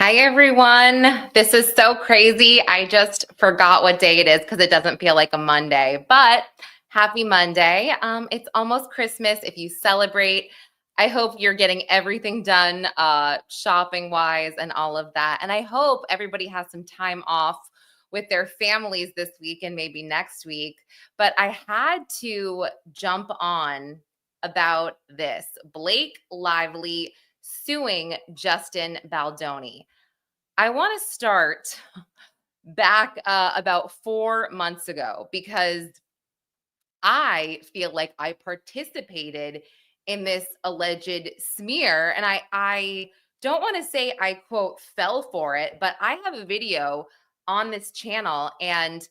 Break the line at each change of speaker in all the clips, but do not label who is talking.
Hi, everyone. This is so crazy. I just forgot what day it is because it doesn't feel like a Monday, but happy Monday. It's almost Christmas. If you celebrate, I hope you're getting everything done shopping wise and all of that. And I hope everybody has some time off with their families this week and maybe next week. But I had to jump on about this. Blake Lively suing Justin Baldoni. I want to start back about 4 months ago because I feel like I participated in this alleged smear. And I don't want to say I quote fell for it, but I have a video on this channel and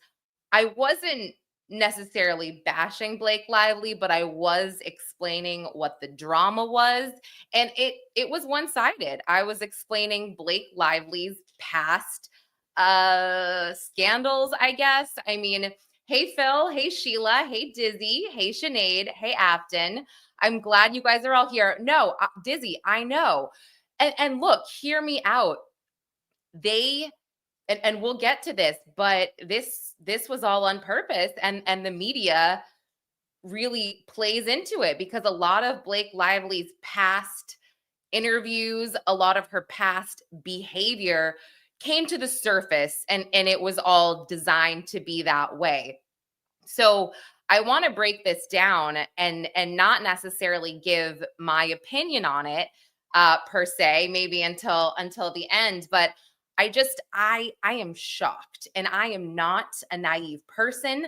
I wasn't necessarily bashing Blake Lively, but I was explaining what the drama was, and it was one-sided. I was explaining Blake Lively's past scandals, I guess. I mean, hey Phil, hey Sheila, hey Dizzy, hey Sinead, hey Afton. I'm glad you guys are all here. No, Dizzy, I know. And look, hear me out. They and we'll get to this, but this was all on purpose, and the media really plays into it because a lot of Blake Lively's past interviews, a lot of her past behavior came to the surface, and it was all designed to be that way. So I want to break this down and not necessarily give my opinion on it per se, maybe until the end, but I am shocked, and I am not a naive person.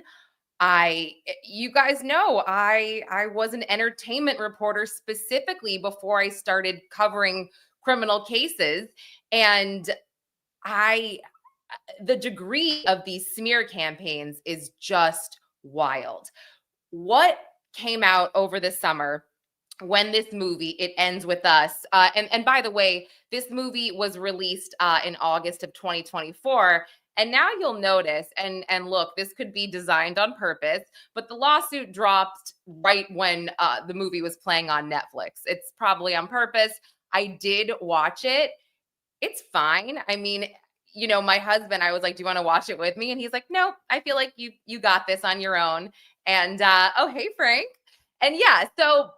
You guys know I was an entertainment reporter specifically before I started covering criminal cases, and I the degree of these smear campaigns is just wild. What came out over the summer when this movie It Ends With Us, and by the way, this movie was released in August of 2024, and now you'll notice, and look, this could be designed on purpose, but the lawsuit dropped right when the movie was playing on Netflix. It's probably on purpose. I did watch it. It's fine. I mean, my husband, I was like, "Do you want to watch it with me?" And he's like, "No, I feel like you got this on your own." And oh, hey Frank. And yeah, so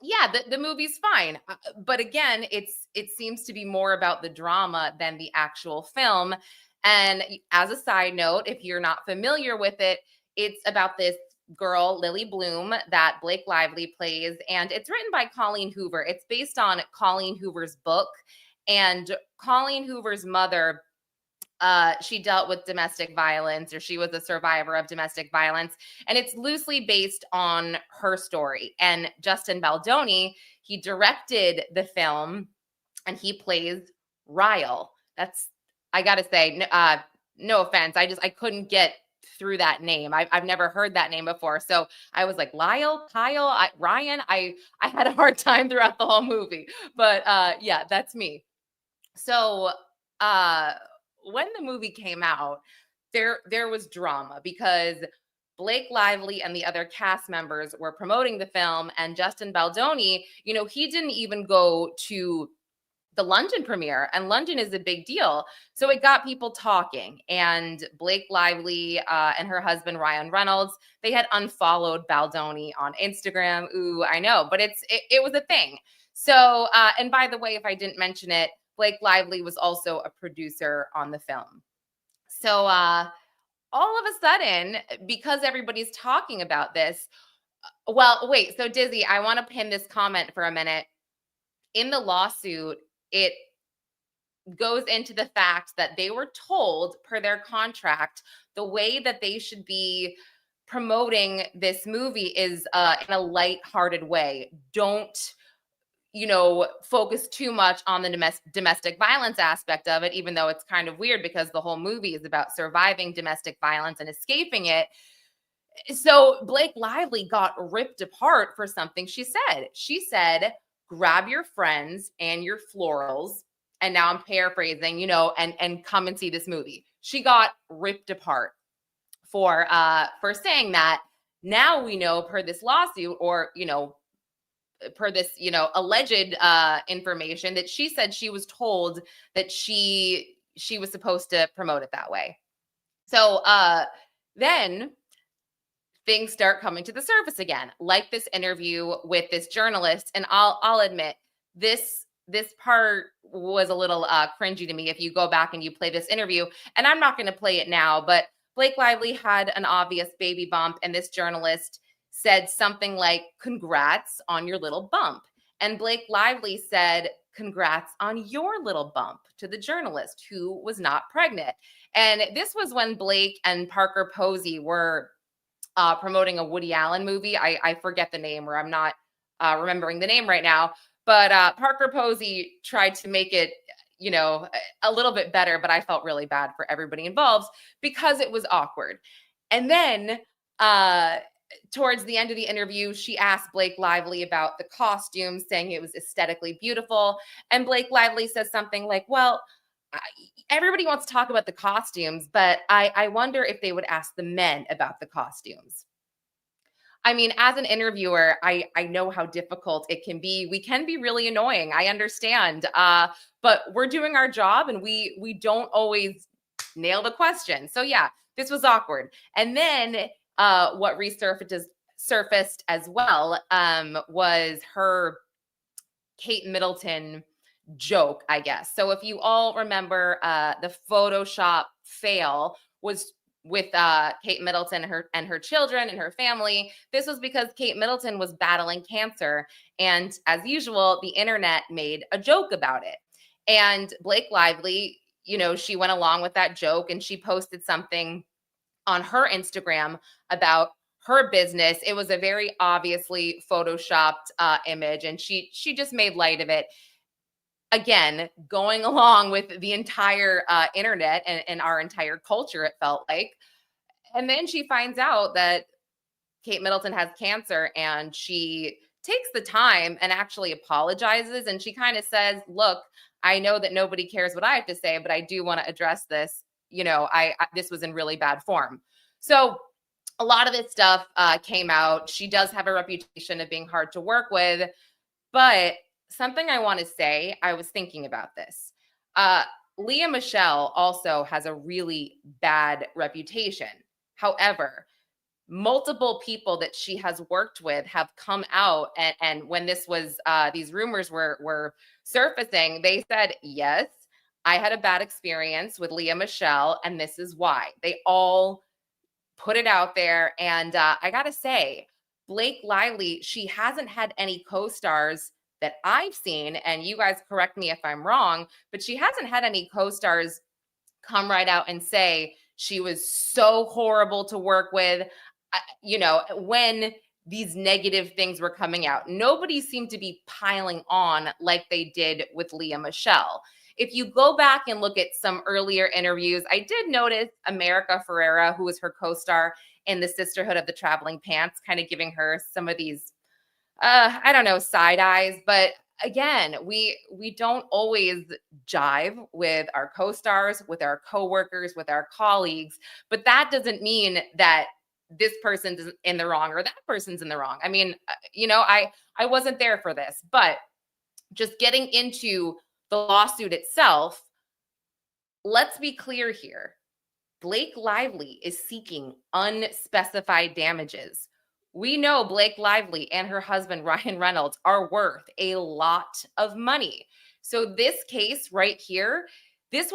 yeah, the movie's fine. But again, it seems to be more about the drama than the actual film. And as a side note, if you're not familiar with it, it's about this girl, Lily Bloom, that Blake Lively plays, and it's written by Colleen Hoover. It's based on Colleen Hoover's book, and Colleen Hoover's mother, she dealt with domestic violence, or she was a survivor of domestic violence, and it's loosely based on her story. And Justin Baldoni, he directed the film, and he plays Ryle. I gotta say, no offense, I couldn't get through that name. I've never heard that name before, so I was like, Lyle, Kyle, Ryan. I had a hard time throughout the whole movie, but yeah, that's me. So uh when the movie came out, there was drama because Blake Lively and the other cast members were promoting the film, and Justin Baldoni, he didn't even go to the London premiere, and London is a big deal. So it got people talking, and Blake Lively and her husband Ryan Reynolds, they had unfollowed Baldoni on Instagram. Ooh, I know, but it was a thing. So and by the way, if I didn't mention it, Blake Lively was also a producer on the film. So all of a sudden, because everybody's talking about this, well, wait, so Dizzy, I want to pin this comment for a minute. In the lawsuit, it goes into the fact that they were told per their contract the way that they should be promoting this movie is in a light-hearted way. Don't focus too much on the domestic violence aspect of it, even though it's kind of weird because the whole movie is about surviving domestic violence and escaping it. So Blake Lively got ripped apart for something she said. She said, grab your friends and your florals. And now I'm paraphrasing, and come and see this movie. She got ripped apart for saying that. Now we know per this lawsuit, or per this, alleged information, that she said she was told that she was supposed to promote it that way. So then things start coming to the surface again, like this interview with this journalist. And I'll admit, this part was a little cringy to me if you go back and you play this interview. And I'm not going to play it now, but Blake Lively had an obvious baby bump, and this journalist said something like, "Congrats on your little bump." And Blake Lively said, "Congrats on your little bump," to the journalist, who was not pregnant. And this was when Blake and Parker Posey were promoting a Woody Allen movie. I forget the name, or I'm not remembering the name right now. But Parker Posey tried to make it, a little bit better, but I felt really bad for everybody involved because it was awkward. And then towards the end of the interview, she asked Blake Lively about the costume, saying it was aesthetically beautiful. And Blake Lively says something like, "Well, everybody wants to talk about the costumes, but I wonder if they would ask the men about the costumes." I mean, as an interviewer, I know how difficult it can be. We can be really annoying. I understand. But we're doing our job, and we don't always nail the question. So yeah, this was awkward. And then what surfaced as well was her Kate Middleton joke, I guess. So if you all remember, the Photoshop fail was with Kate Middleton and her children and her family. This was because Kate Middleton was battling cancer, and as usual, the internet made a joke about it. And Blake Lively, she went along with that joke, and she posted something on her Instagram about her business. It was a very obviously photoshopped image, and she just made light of it. Again, going along with the entire internet and our entire culture, it felt like. And then she finds out that Kate Middleton has cancer, and she takes the time and actually apologizes. And she kind of says, "Look, I know that nobody cares what I have to say, but I do want to address this. This was in really bad form." So a lot of this stuff came out. She does have a reputation of being hard to work with, but something I want to say, I was thinking about this. Lea Michele also has a really bad reputation. However, multiple people that she has worked with have come out, and when this was these rumors were surfacing, they said, "Yes, I had a bad experience with Lea Michele, and this is why." They all put it out there, and I gotta say, Blake Lively, she hasn't had any co-stars that I've seen, and you guys correct me if I'm wrong, but she hasn't had any co-stars come right out and say she was so horrible to work with, when these negative things were coming out. Nobody seemed to be piling on like they did with Lea Michele. If you go back and look at some earlier interviews, I did notice America Ferrera, who was her co-star in the Sisterhood of the Traveling Pants, kind of giving her some of these, I don't know, side eyes. But again, we don't always jive with our co-stars, with our coworkers, with our colleagues. But that doesn't mean that this person's in the wrong or that person's in the wrong. I mean, I wasn't there for this, but just getting into the lawsuit itself, let's be clear here. Blake Lively is seeking unspecified damages. We know Blake Lively and her husband, Ryan Reynolds, are worth a lot of money. So this case right here, this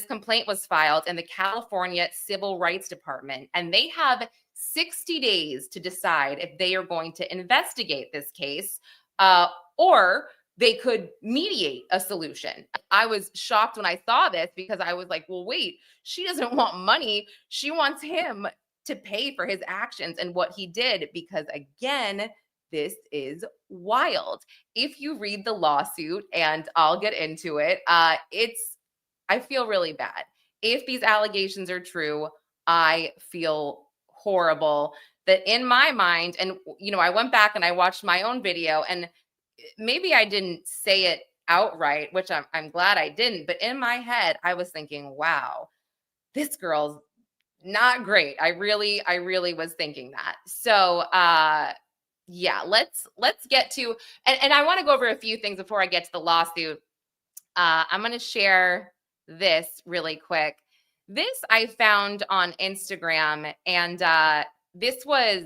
complaint was filed in the California Civil Rights Department, and they have 60 days to decide if they are going to investigate this case, or they could mediate a solution. I was shocked when I saw this because I was like, well, wait, she doesn't want money. She wants him to pay for his actions and what he did, because again, this is wild. If you read the lawsuit, and I'll get into it, I feel really bad. If these allegations are true, I feel horrible that in my mind, and I went back and I watched my own video, and maybe I didn't say it outright, which I'm glad I didn't, but in my head, I was thinking, wow, this girl's not great. I really was thinking that. So Yeah, let's get to, and I want to go over a few things before I get to the lawsuit. I'm going to share this really quick. This I found on Instagram, and this was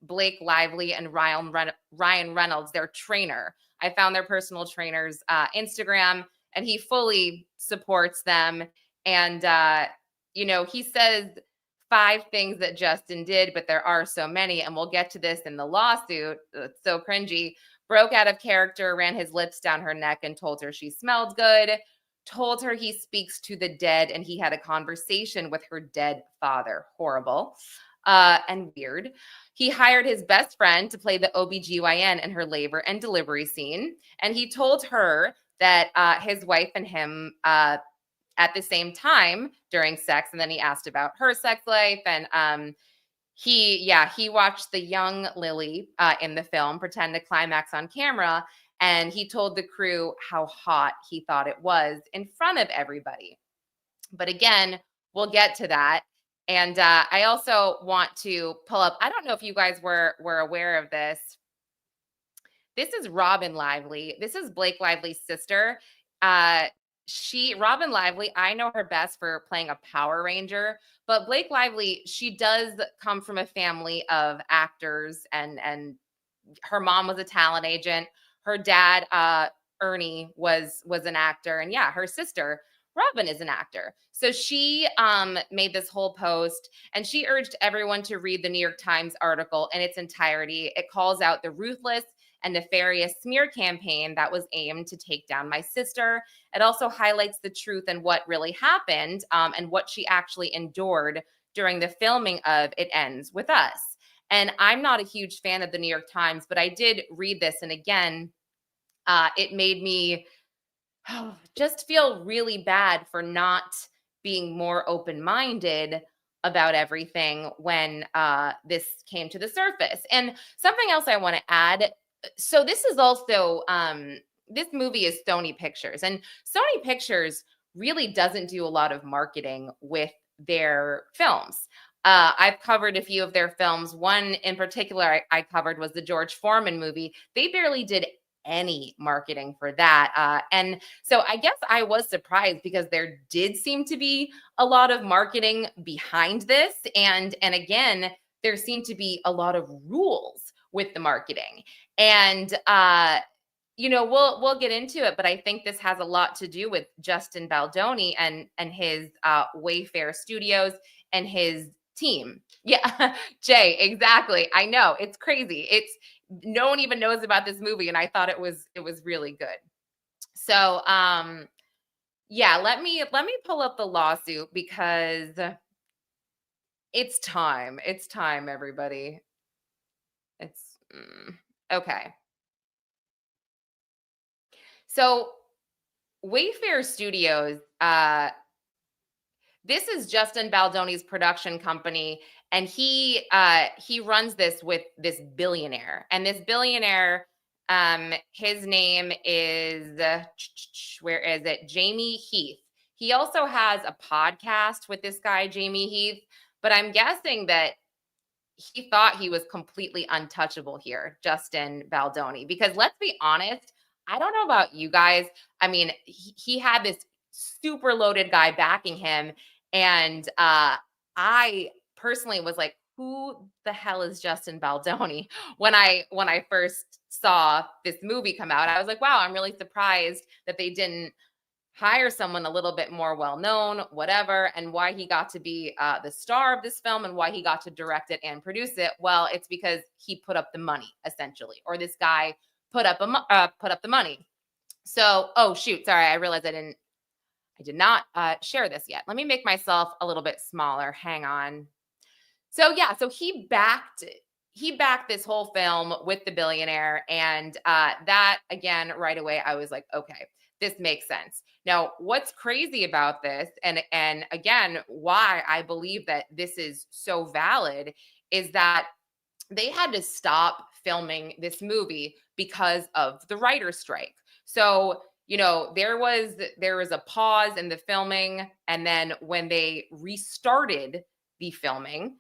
Blake Lively and Ryan Reynolds, their trainer. I found their personal trainer's Instagram, and he fully supports them. And he says 5 things that Justin did, but there are so many, and we'll get to this in the lawsuit. It's so cringy. Broke out of character, ran his lips down her neck and told her she smelled good, told her he speaks to the dead and he had a conversation with her dead father. Horrible and weird. He hired his best friend to play the OBGYN in her labor and delivery scene. And he told her that his wife and him at the same time during sex. And then he asked about her sex life. And he watched the young Lily in the film pretend to climax on camera, and he told the crew how hot he thought it was in front of everybody. But again, we'll get to that. And I also want to pull up, I don't know if you guys were aware of this. This is Robin Lively. This is Blake Lively's sister. Robin Lively, I know her best for playing a Power Ranger, but Blake Lively, she does come from a family of actors, and her mom was a talent agent. Her dad, Ernie, was an actor, and yeah, her sister Robin is an actor. So she made this whole post, and she urged everyone to read the New York Times article in its entirety. It calls out the ruthless and nefarious smear campaign that was aimed to take down my sister. It also highlights the truth and what really happened, and what she actually endured during the filming of It Ends With Us. And I'm not a huge fan of the New York Times, but I did read this. And again, it made me just feel really bad for not being more open-minded about everything when this came to the surface. And something else I want to add. So this is also, this movie is Sony Pictures, and Sony Pictures really doesn't do a lot of marketing with their films. I've covered a few of their films. One in particular I covered was the George Foreman movie. They barely did any marketing for that. And so I guess I was surprised because there did seem to be a lot of marketing behind this. And again, there seemed to be a lot of rules with the marketing. And we'll get into it, but I think this has a lot to do with Justin Baldoni and his Wayfarer Studios and his team. Yeah, Jay, exactly. I know, it's crazy. No one even knows about this movie, and I thought it was really good. So yeah, let me pull up the lawsuit because it's time. It's time, everybody. It's okay. So Wayfarer Studios, this is Justin Baldoni's production company, and he runs this with this billionaire. And this billionaire, his name is where is it? Jamie Heath. He also has a podcast with this guy, Jamie Heath, but I'm guessing that he thought he was completely untouchable here, Justin Baldoni, because let's be honest, I don't know about you guys. I mean, he had this super loaded guy backing him. And I personally was like, who the hell is Justin Baldoni? When I first saw this movie come out, I was like, wow, I'm really surprised that they didn't hire someone a little bit more well-known, whatever, and why he got to be the star of this film and why he got to direct it and produce it. Well, it's because he put up the money, essentially, or this guy put up the money. So, oh shoot, sorry, I realized I did not share this yet. Let me make myself a little bit smaller. Hang on. So yeah, so he backed this whole film with the billionaire, and that again, right away, I was like, okay, this makes sense. Now, what's crazy about this, and again, why I believe that this is so valid, is that they had to stop filming this movie because of the writer's strike. So, there was a pause in the filming, and then when they restarted the filming,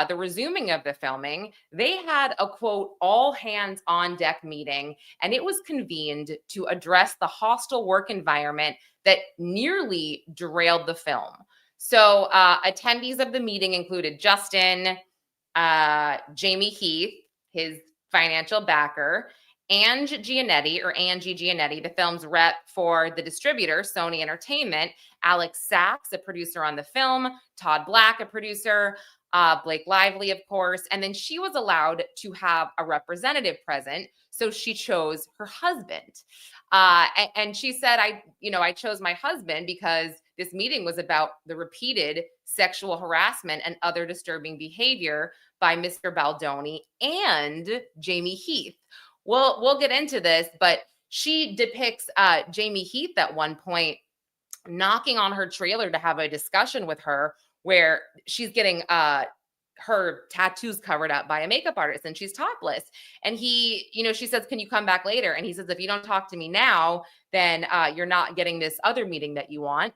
the resuming of the filming, they had a quote, all hands on deck meeting, and it was convened to address the hostile work environment that nearly derailed the film. So attendees of the meeting included Justin, Jamie Heath, his financial backer, Angie Giannetti, the film's rep for the distributor, Sony Entertainment, Alex Sachs, a producer on the film, Todd Black, a producer, Blake Lively, of course. And then she was allowed to have a representative present. So she chose her husband. And she said, I chose my husband because this meeting was about the repeated sexual harassment and other disturbing behavior by Mr. Baldoni and Jamie Heath. We'll get into this, but she depicts Jamie Heath at one point knocking on her trailer to have a discussion with her where she's getting her tattoos covered up by a makeup artist and she's topless. And he, she says, can you come back later? And he says, if you don't talk to me now, then you're not getting this other meeting that you want.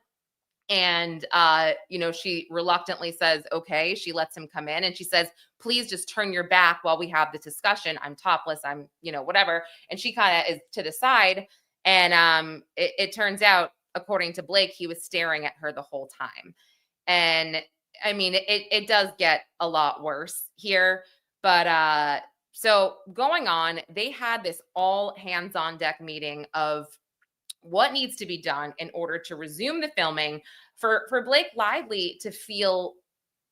And, she reluctantly says, okay, she lets him come in and she says, please just turn your back while we have the discussion. I'm topless. I'm, whatever. And she kind of is to the side. And it turns out, according to Blake, he was staring at her the whole time. And I mean, it does get a lot worse here. But so going on, they had this all hands on deck meeting of what needs to be done in order to resume the filming for Blake Lively to feel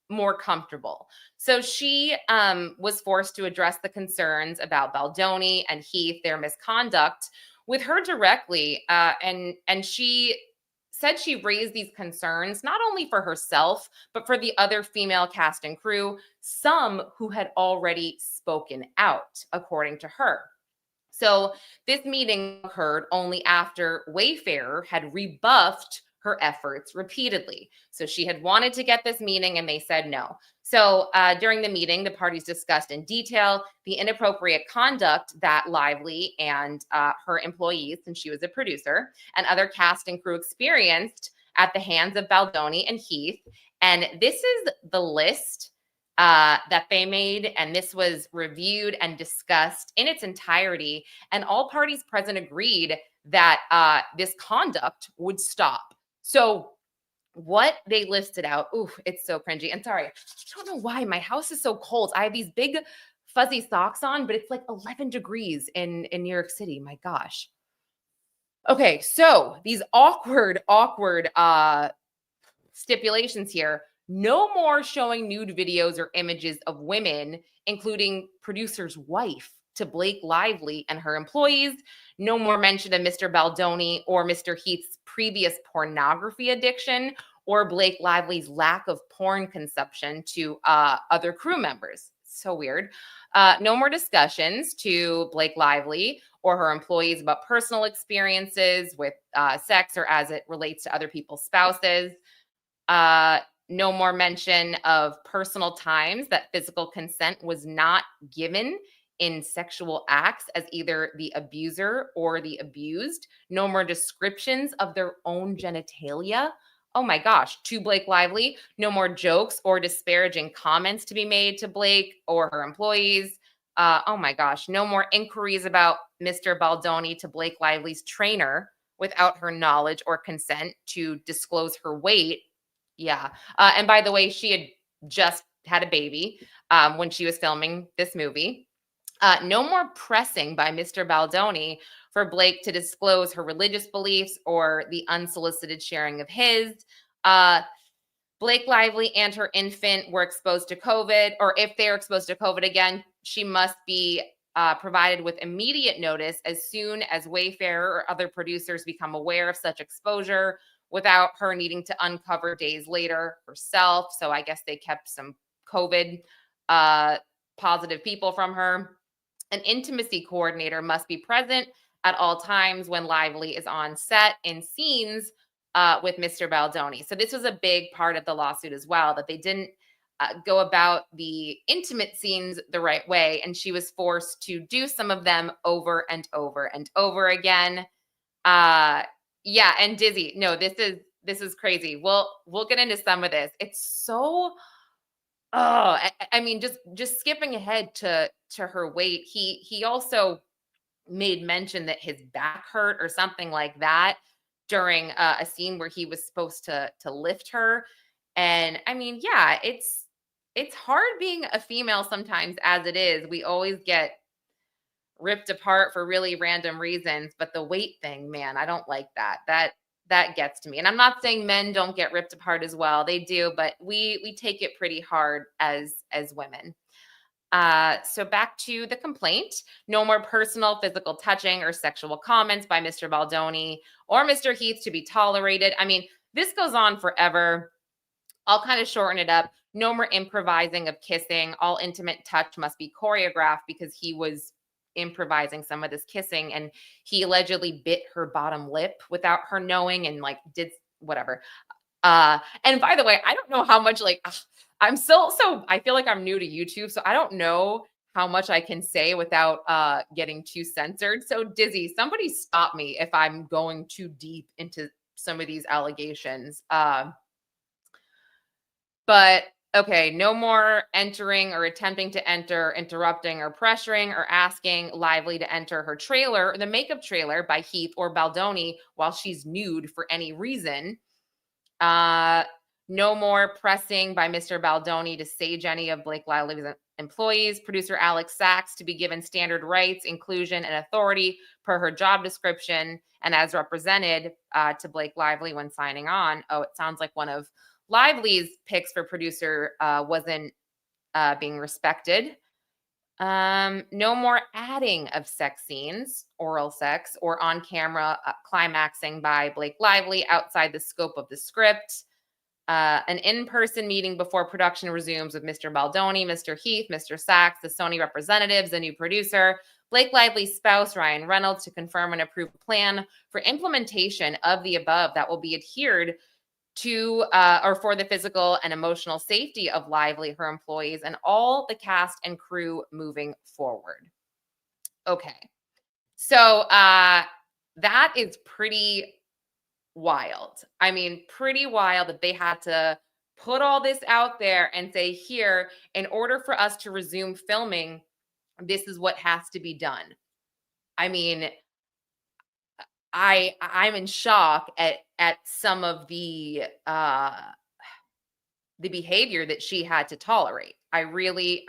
more comfortable. So she was forced to address the concerns about Baldoni and Heath, their misconduct, with her directly. And she said she raised these concerns not only for herself, but for the other female cast and crew, some who had already spoken out, according to her. So this meeting occurred only after Wayfarer had rebuffed her efforts repeatedly. So she had wanted to get this meeting and they said no. So during the meeting, the parties discussed in detail the inappropriate conduct that Lively and her employees, since she was a producer, and other cast and crew experienced at the hands of Baldoni and Heath. And this is the list that they made, and this was reviewed and discussed in its entirety. And all parties present agreed that this conduct would stop. So what they listed out, ooh, it's so cringy. And sorry, I don't know why my house is so cold. I have these big fuzzy socks on, but it's like 11 degrees in New York City. My gosh. Okay, so these awkward stipulations here. No more showing nude videos or images of women, including producer's wife, to Blake Lively and her employees. No more mention of Mr. Baldoni or Mr. Heath's previous pornography addiction or Blake Lively's lack of porn consumption to other crew members. So weird. No more discussions to Blake Lively or her employees about personal experiences with sex or as it relates to other people's spouses. No more mention of personal times that physical consent was not given in sexual acts as either the abuser or the abused. No more descriptions of their own genitalia. Oh my gosh, to Blake Lively. No more jokes or disparaging comments to be made to Blake or her employees. Oh my gosh, no more inquiries about Mr. Baldoni to Blake Lively's trainer without her knowledge or consent to disclose her weight. Yeah. And by the way, she had just had a baby when she was filming this movie. No more pressing by Mr. Baldoni for Blake to disclose her religious beliefs or the unsolicited sharing of his. Blake Lively and her infant were exposed to COVID, or if they're exposed to COVID again, she must be provided with immediate notice as soon as Wayfarer or other producers become aware of such exposure, without her needing to uncover days later herself. So I guess they kept some COVID positive people from her. An intimacy coordinator must be present at all times when Lively is on set in scenes with Mr. Baldoni. So this was a big part of the lawsuit as well, that they didn't go about the intimate scenes the right way. And she was forced to do some of them over and over and over again. Yeah, and Dizzy, no, this is crazy. We'll get into some of this. It's so Oh, I mean, just skipping ahead to her weight, he also made mention that his back hurt or something like that during a scene where he was supposed to lift her. And I mean, yeah, it's hard being a female sometimes as it is. We always get ripped apart for really random reasons, but the weight thing, man, I don't like that. That gets to me. And I'm not saying men don't get ripped apart as well. They do, but we take it pretty hard as women. So back to the complaint. No more personal physical touching or sexual comments by Mr. Baldoni or Mr. Heath to be tolerated. I mean, this goes on forever. I'll kind of shorten it up. No more improvising of kissing. All intimate touch must be choreographed because he was improvising some of this kissing and he allegedly bit her bottom lip without her knowing and like did whatever. And by the way, I don't know how much like I'm still so I feel like I'm new to YouTube, so I don't know how much I can say without getting too censored. So Dizzy, somebody stop me if I'm going too deep into some of these allegations. But okay, no more entering or attempting to enter, interrupting or pressuring or asking Lively to enter her trailer, the makeup trailer by Heath or Baldoni while she's nude for any reason. Uh, no more pressing by Mr. Baldoni to sage any of Blake Lively's employees. Producer Alex Sachs to be given standard rights, inclusion, and authority per her job description and as represented to Blake Lively when signing on. Oh, it sounds like one of Lively's picks for producer wasn't being respected. No more adding of sex scenes, oral sex, or on camera climaxing by Blake Lively outside the scope of the script. An in-person meeting before production resumes with Mr. Baldoni, Mr. Heath, Mr. Sachs, the Sony representatives, the new producer, Blake Lively's spouse, Ryan Reynolds, to confirm and approve a plan for implementation of the above that will be adhered to or for the physical and emotional safety of Lively, her employees, and all the cast and crew moving forward. Okay. So that is pretty wild. I mean, pretty wild that they had to put all this out there and say, here, in order for us to resume filming, this is what has to be done. I mean, I'm in shock at some of the behavior that she had to tolerate. I really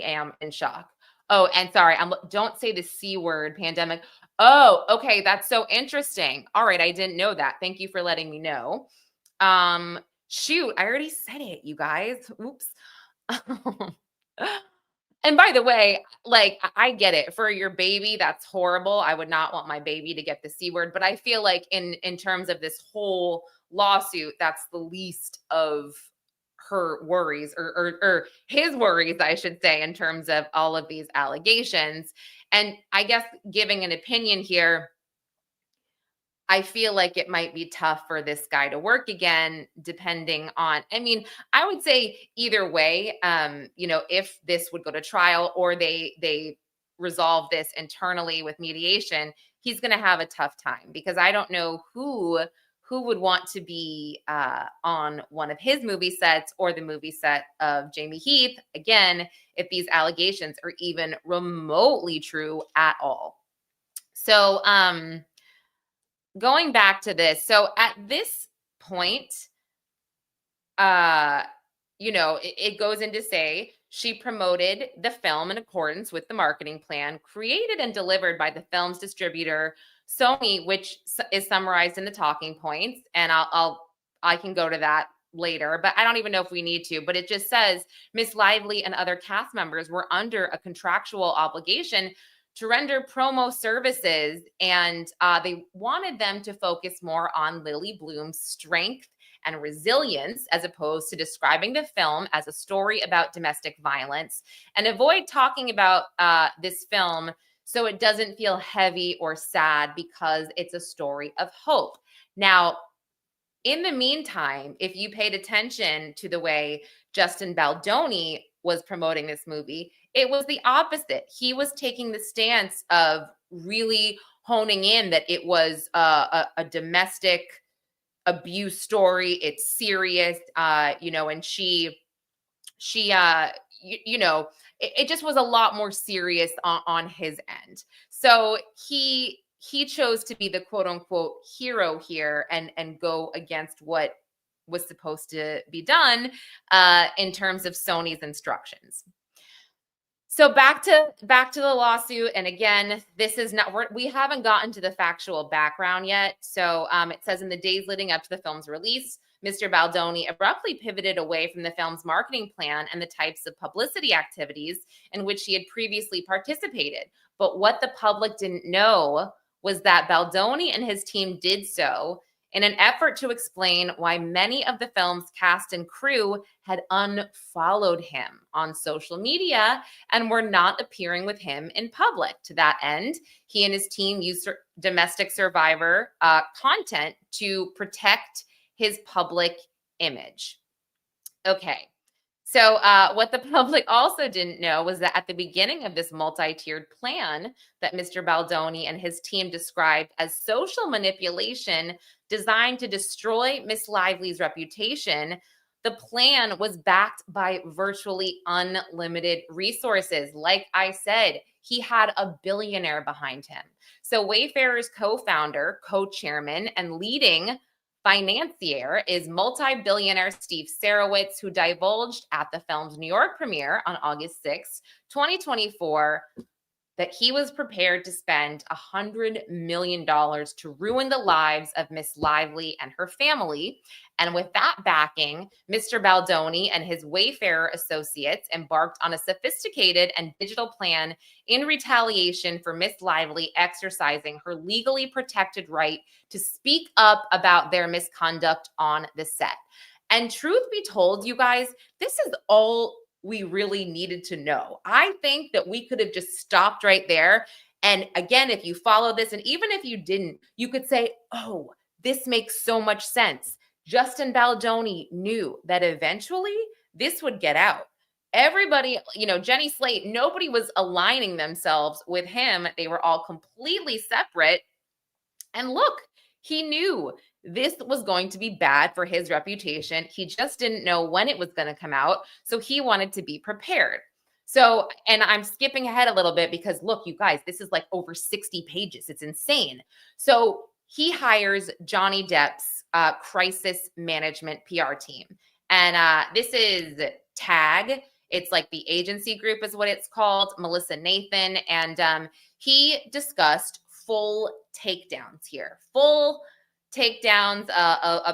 am in shock. Oh, and sorry, don't say the C word, pandemic. Oh, okay, that's so interesting. All right, I didn't know that. Thank you for letting me know. Shoot, I already said it, you guys. Oops. And by the way, like I get it. For your baby, that's horrible. I would not want my baby to get the C word, but I feel like in terms of this whole lawsuit, that's the least of her worries or his worries, I should say, in terms of all of these allegations. And I guess giving an opinion here, I feel like it might be tough for this guy to work again, depending on, I mean, I would say either way, if this would go to trial or they resolve this internally with mediation, he's going to have a tough time because I don't know who would want to be on one of his movie sets or the movie set of Jamie Heath, again, if these allegations are even remotely true at all. So, going back to this, so at this point, it goes into say she promoted the film in accordance with the marketing plan created and delivered by the film's distributor Sony, which is summarized in the talking points, and I can go to that later, but I don't even know if we need to. But it just says Miss Lively and other cast members were under a contractual obligation to render promo services, and they wanted them to focus more on Lily Bloom's strength and resilience as opposed to describing the film as a story about domestic violence, and avoid talking about this film so it doesn't feel heavy or sad because it's a story of hope. Now, in the meantime, if you paid attention to the way Justin Baldoni was promoting this movie, it was the opposite. He was taking the stance of really honing in that it was a domestic abuse story. It's serious, and she she it just was a lot more serious on his end. So he chose to be the quote unquote hero here and go against what was supposed to be done in terms of Sony's instructions. So back to the lawsuit, and again, this is not we haven't gotten to the factual background yet. So it says in the days leading up to the film's release, Mr. Baldoni abruptly pivoted away from the film's marketing plan and the types of publicity activities in which he had previously participated. But what the public didn't know was that Baldoni and his team did so in an effort to explain why many of the film's cast and crew had unfollowed him on social media and were not appearing with him in public. To that end, he and his team used domestic survivor content to protect his public image. Okay. So what the public also didn't know was that at the beginning of this multi-tiered plan that Mr. Baldoni and his team described as social manipulation designed to destroy Miss Lively's reputation, the plan was backed by virtually unlimited resources. Like I said, he had a billionaire behind him. So Wayfarer's co-founder, co-chairman, and leading financier is multi-billionaire Steve Sarowitz, who divulged at the film's New York premiere on August 6, 2024, that he was prepared to spend $100 million to ruin the lives of Miss Lively and her family. And with that backing, Mr. Baldoni and his Wayfarer associates embarked on a sophisticated and digital plan in retaliation for Miss Lively exercising her legally protected right to speak up about their misconduct on the set. And truth be told, you guys, this is all we really needed to know. I think that we could have just stopped right there. And again, if you follow this, and even if you didn't, you could say, oh, this makes so much sense. Justin Baldoni knew that eventually this would get out. Everybody, Jenny Slate, nobody was aligning themselves with him. They were all completely separate. And look, he knew this was going to be bad for his reputation. He just didn't know when it was going to come out. So he wanted to be prepared. So, and I'm skipping ahead a little bit because look, you guys, this is like over 60 pages. It's insane. So he hires Johnny Depp's crisis management PR team. And this is TAG. It's like the agency group is what it's called, Melissa Nathan. And he discussed full takedowns here, full takedowns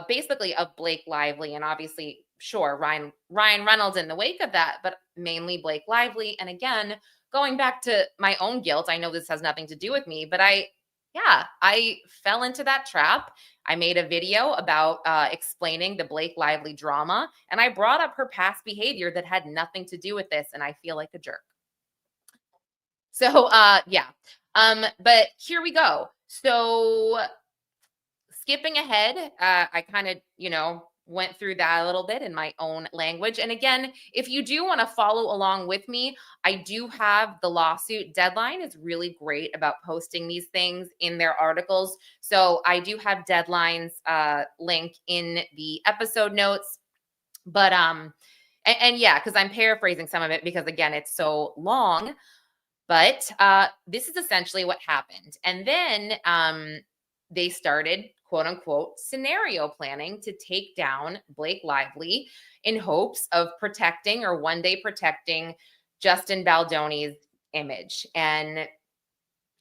basically of Blake Lively, and obviously, sure, Ryan Reynolds in the wake of that, but mainly Blake Lively. And again, going back to my own guilt, I know this has nothing to do with me, but I fell into that trap. I made a video about explaining the Blake Lively drama, and I brought up her past behavior that had nothing to do with this, and I feel like a jerk. So, but here we go. So skipping ahead, I kind of, went through that a little bit in my own language. And again, if you do want to follow along with me, I do have the lawsuit. Deadline is really great about posting these things in their articles. So I do have Deadline's link in the episode notes. But, and yeah, because I'm paraphrasing some of it because again, it's so long. But this is essentially what happened. And then they started, quote unquote, scenario planning to take down Blake Lively in hopes of protecting or one day protecting Justin Baldoni's image. And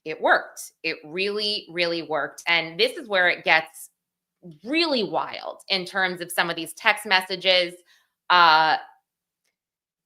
it worked. It really, really worked. And this is where it gets really wild in terms of some of these text messages.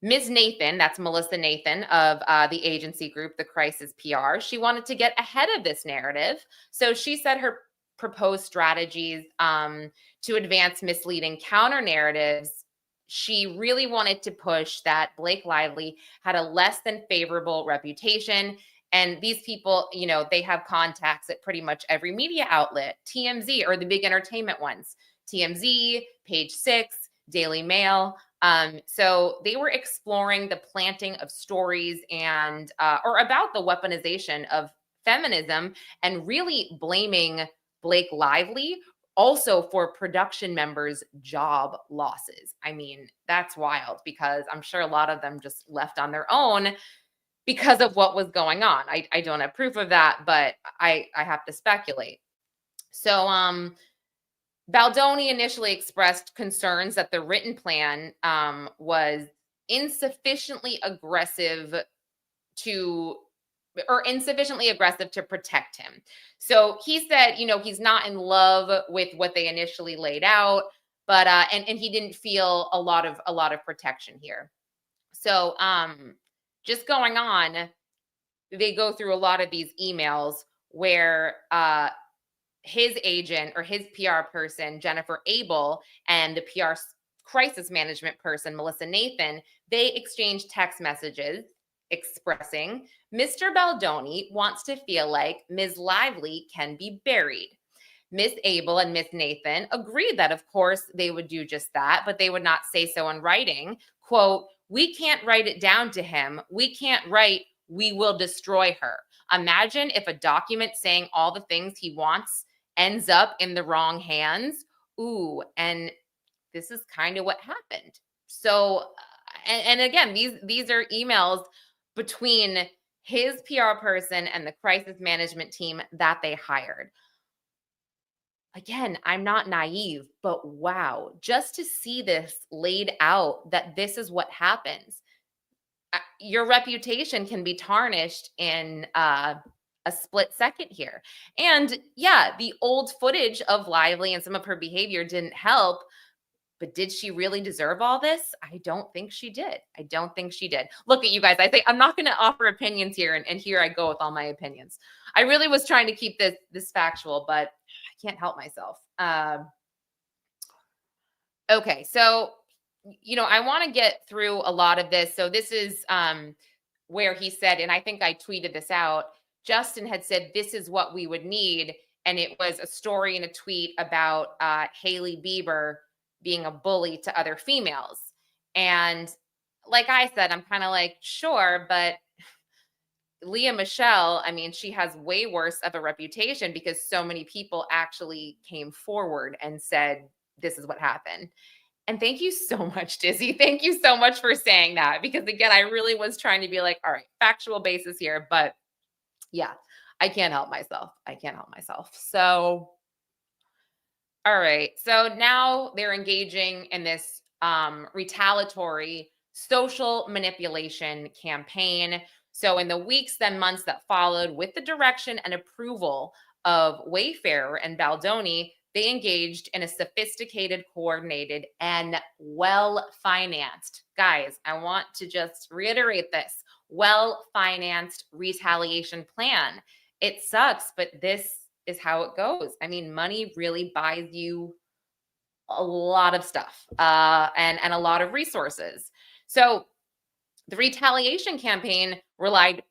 Ms. Nathan, that's Melissa Nathan of the agency group, the Crisis PR, she wanted to get ahead of this narrative. So she said her proposed strategies to advance misleading counter narratives. She really wanted to push that Blake Lively had a less than favorable reputation. And these people, they have contacts at pretty much every media outlet, TMZ or the big entertainment ones, TMZ, Page Six, Daily Mail. So they were exploring the planting of stories and or about the weaponization of feminism and really blaming Blake Lively also for production members' job losses. I mean, that's wild because I'm sure a lot of them just left on their own because of what was going on. I don't have proof of that, but I have to speculate. So Baldoni initially expressed concerns that the written plan was insufficiently aggressive to insufficiently aggressive to protect him. So he said, he's not in love with what they initially laid out, but and he didn't feel a lot of protection here. So just going on, they go through a lot of these emails where his agent or his PR person, Jennifer Abel, and the PR crisis management person, Melissa Nathan, they exchanged text messages expressing Mr. Baldoni wants to feel like Ms. Lively can be buried. Miss Abel and Miss Nathan agreed that, of course, they would do just that, but they would not say so in writing. Quote, we can't write it down to him. We can't write, we will destroy her. Imagine if a document saying all the things he wants ends up in the wrong hands. Ooh, and this is kind of what happened. So, and again, these are emails between his PR person and the crisis management team that they hired. Again, I'm not naive, but wow, just to see this laid out that this is what happens. Your reputation can be tarnished in a split second here. And yeah, the old footage of Lively and some of her behavior didn't help. But did she really deserve all this? I don't think she did. I don't think she did. Look at you guys. I think I'm not going to offer opinions here, and here I go with all my opinions. I really was trying to keep this factual, but I can't help myself. Okay, so I want to get through a lot of this. So this is where he said, and I think I tweeted this out. Justin had said this is what we would need, and it was a story and a tweet about Hailey Bieber being a bully to other females. And like I said, I'm kind of like, sure, but Leah Michelle, I mean, she has way worse of a reputation because so many people actually came forward and said, this is what happened. And thank you so much, Dizzy. Thank you so much for saying that, because again, I really was trying to be like, all right, factual basis here, but yeah, I can't help myself. I can't help myself. So all right. So now they're engaging in this retaliatory social manipulation campaign. So in the weeks, then months that followed, with the direction and approval of Wayfarer and Baldoni, they engaged in a sophisticated, coordinated, and well-financed, guys, I want to just reiterate this, well-financed retaliation plan. It sucks, but this is how it goes. I mean, money really buys you a lot of stuff and a lot of resources. So the retaliation campaign relied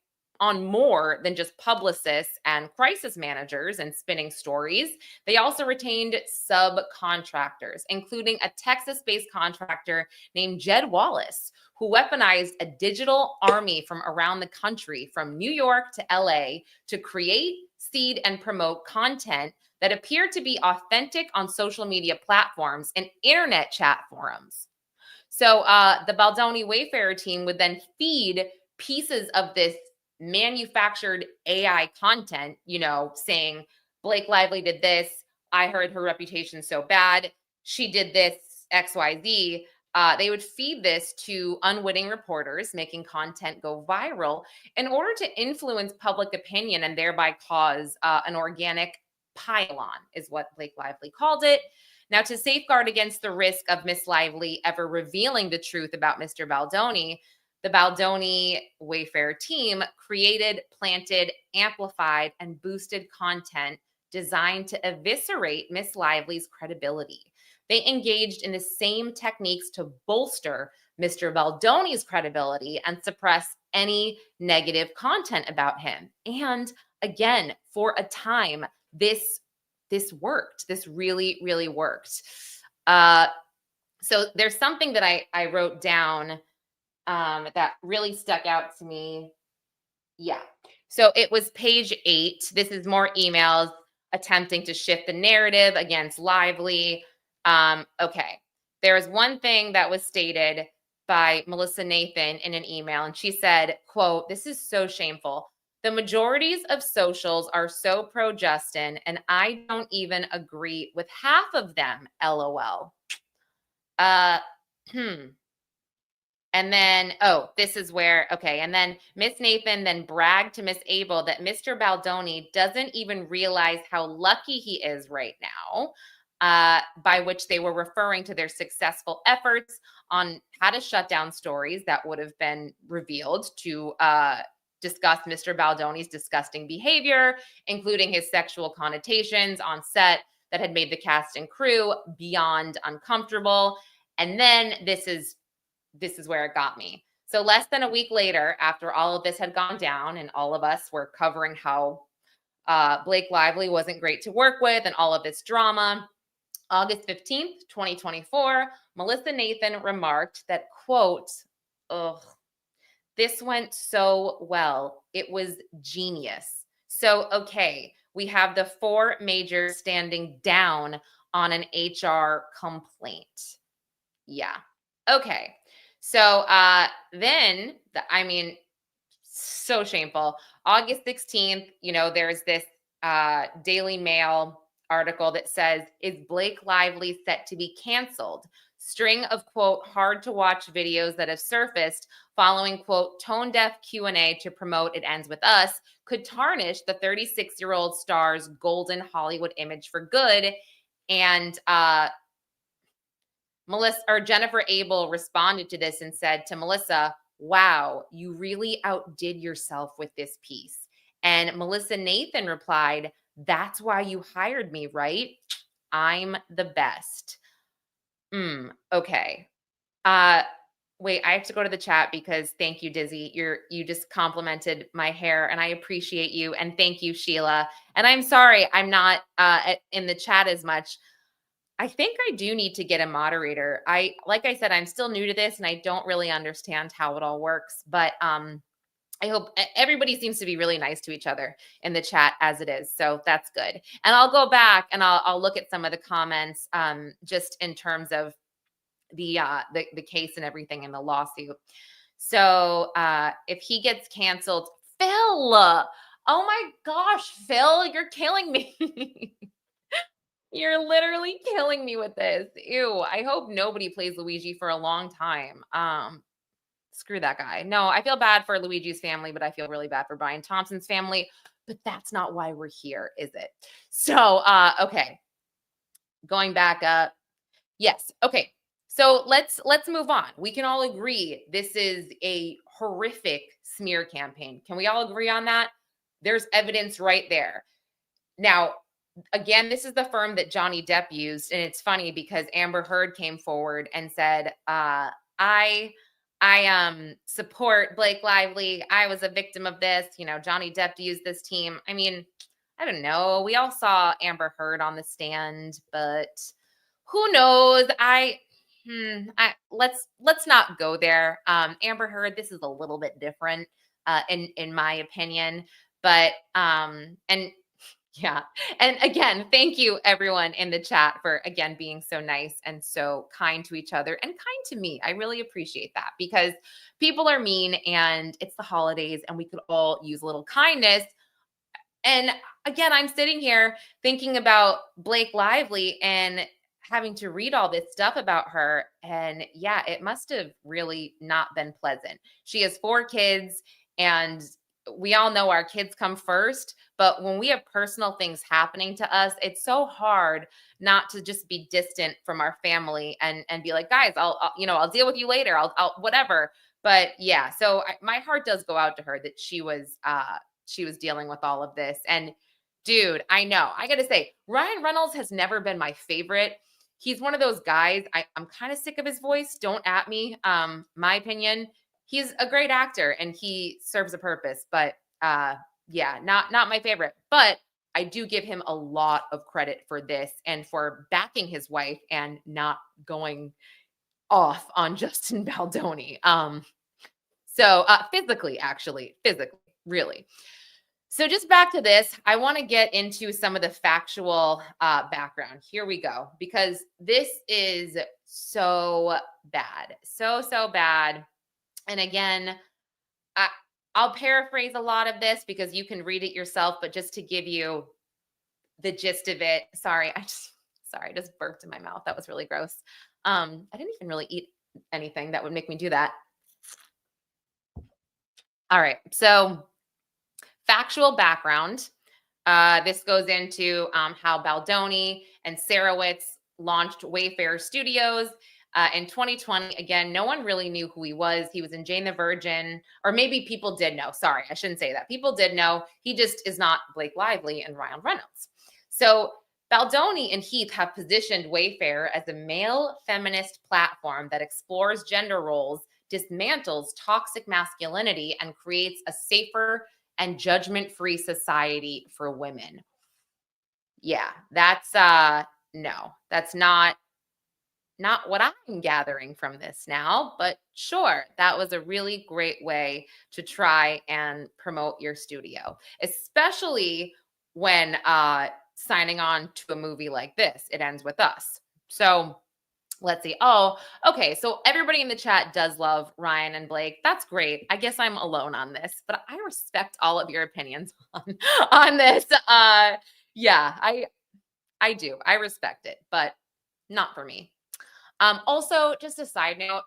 on more than just publicists and crisis managers and spinning stories. They also retained subcontractors, including a Texas-based contractor named Jed Wallace, who weaponized a digital army from around the country, from New York to LA, to create, seed, and promote content that appeared to be authentic on social media platforms and internet chat forums. So the Baldoni Wayfarer team would then feed pieces of this manufactured AI content, saying Blake Lively did this. I heard her reputation so bad. She did this XYZ. They would feed this to unwitting reporters, making content go viral in order to influence public opinion and thereby cause an organic pile-on, is what Blake Lively called it. Now, to safeguard against the risk of Miss Lively ever revealing the truth about Mr. Baldoni, the Baldoni Wayfarer team created, planted, amplified, and boosted content designed to eviscerate Miss Lively's credibility. They engaged in the same techniques to bolster Mr. Baldoni's credibility and suppress any negative content about him. And again, for a time, this worked. This really, really worked. So there's something that I wrote down that really stuck out to me. Yeah. So it was page 8. This is more emails. attempting to shift the narrative against Lively. Okay. There is one thing that was stated by Melissa Nathan in an email, and she said, quote, "This is so shameful. The majorities of socials are so pro Justin, and I don't even agree with half of them. LOL." Uh, hmm. And then, oh, this is where, okay. And then Miss Nathan then bragged to Miss Abel that Mr. Baldoni doesn't even realize how lucky he is right now, by which they were referring to their successful efforts on how to shut down stories that would have been revealed to discuss Mr. Baldoni's disgusting behavior, including his sexual connotations on set that had made the cast and crew beyond uncomfortable. And then this is where it got me. So less than a week later, after all of this had gone down and all of us were covering how Blake Lively wasn't great to work with and all of this drama, August 15th, 2024, Melissa Nathan remarked that, quote, "Ugh, this went so well. It was genius. So, okay, we have the four majors standing down on an HR complaint." Yeah. Okay. So then, I mean, so shameful. August 16th, there's this Daily Mail article that says, "Is Blake Lively set to be canceled? String of, quote, hard to watch videos that have surfaced following, quote, tone deaf Q&A to promote It Ends With Us could tarnish the 36-year-old star's golden Hollywood image for good." And Jennifer Abel responded to this and said to Melissa, "Wow, you really outdid yourself with this piece." And Melissa Nathan replied, "That's why you hired me, right? I'm the best." Okay. Uh, Wait, I have to go to the chat because thank you, Dizzy. You just complimented my hair and I appreciate you. And thank you, Sheila. And I'm sorry I'm not in the chat as much. I think I do need to get a moderator. Like I said, I'm still new to this and I don't really understand how it all works, but I hope everybody seems to be really nice to each other in the chat as it is. So that's good. And I'll go back and I'll look at some of the comments just in terms of the case and everything in the lawsuit. So if he gets canceled, Phil, oh my gosh, Phil, you're killing me. You're literally killing me with this. Ew. I hope nobody plays Luigi for a long time. Screw that guy. No, I feel bad for Luigi's family, but I feel really bad for Brian Thompson's family. But that's not why we're here, is it? So, okay. Going back up. Yes. Okay. So let's move on. We can all agree this is a horrific smear campaign. Can we all agree on that? There's evidence right there. Now, again, this is the firm that Johnny Depp used. And it's funny because Amber Heard came forward and said, I support Blake Lively. I was a victim of this. Johnny Depp used this team. I mean, I don't know. We all saw Amber Heard on the stand, but who knows? Let's not go there. Amber Heard, this is a little bit different, in my opinion. But and yeah. And again, thank you everyone in the chat for again being so nice and so kind to each other and kind to me. I really appreciate that because people are mean and it's the holidays and we could all use a little kindness. And again, I'm sitting here thinking about Blake Lively and having to read all this stuff about her. And yeah, it must have really not been pleasant. She has 4 kids and we all know our kids come first, but when we have personal things happening to us, it's so hard not to just be distant from our family and be like, guys, I'll deal with you later. I'll whatever. But yeah, so my heart does go out to her that she was dealing with all of this. And dude, I know, I got to say, Ryan Reynolds has never been my favorite. He's one of those guys. I'm kind of sick of his voice. Don't at me. My opinion. He's a great actor and he serves a purpose, but yeah, not my favorite. But I do give him a lot of credit for this and for backing his wife and not going off on Justin Baldoni. So physically, really. So just back to this, I want to get into some of the factual background. Here we go, because this is so bad, so bad. And again, I, I'll paraphrase a lot of this because you can read it yourself, but just to give you the gist of it, sorry, I just burped in my mouth. That was really gross. I didn't even really eat anything that would make me do that. All right, so factual background. This goes into how Baldoni and Sarowitz launched Wayfarer Studios in 2020. Again, no one really knew who he was. He was in Jane the Virgin, or maybe people did know. Sorry, I shouldn't say that. People did know. He just is not Blake Lively and Ryan Reynolds. So Baldoni and Heath have positioned Wayfarer as a male feminist platform that explores gender roles, dismantles toxic masculinity, and creates a safer and judgment-free society for women. Yeah, that's no, that's not what I'm gathering from this now, but sure, that was a really great way to try and promote your studio, especially when signing on to a movie like this. It ends with us. So let's see. Oh, okay. So everybody in the chat does love Ryan and Blake. That's great. I guess I'm alone on this, but I respect all of your opinions on this. Yeah, I do. I respect it, but not for me. Also, just a side note,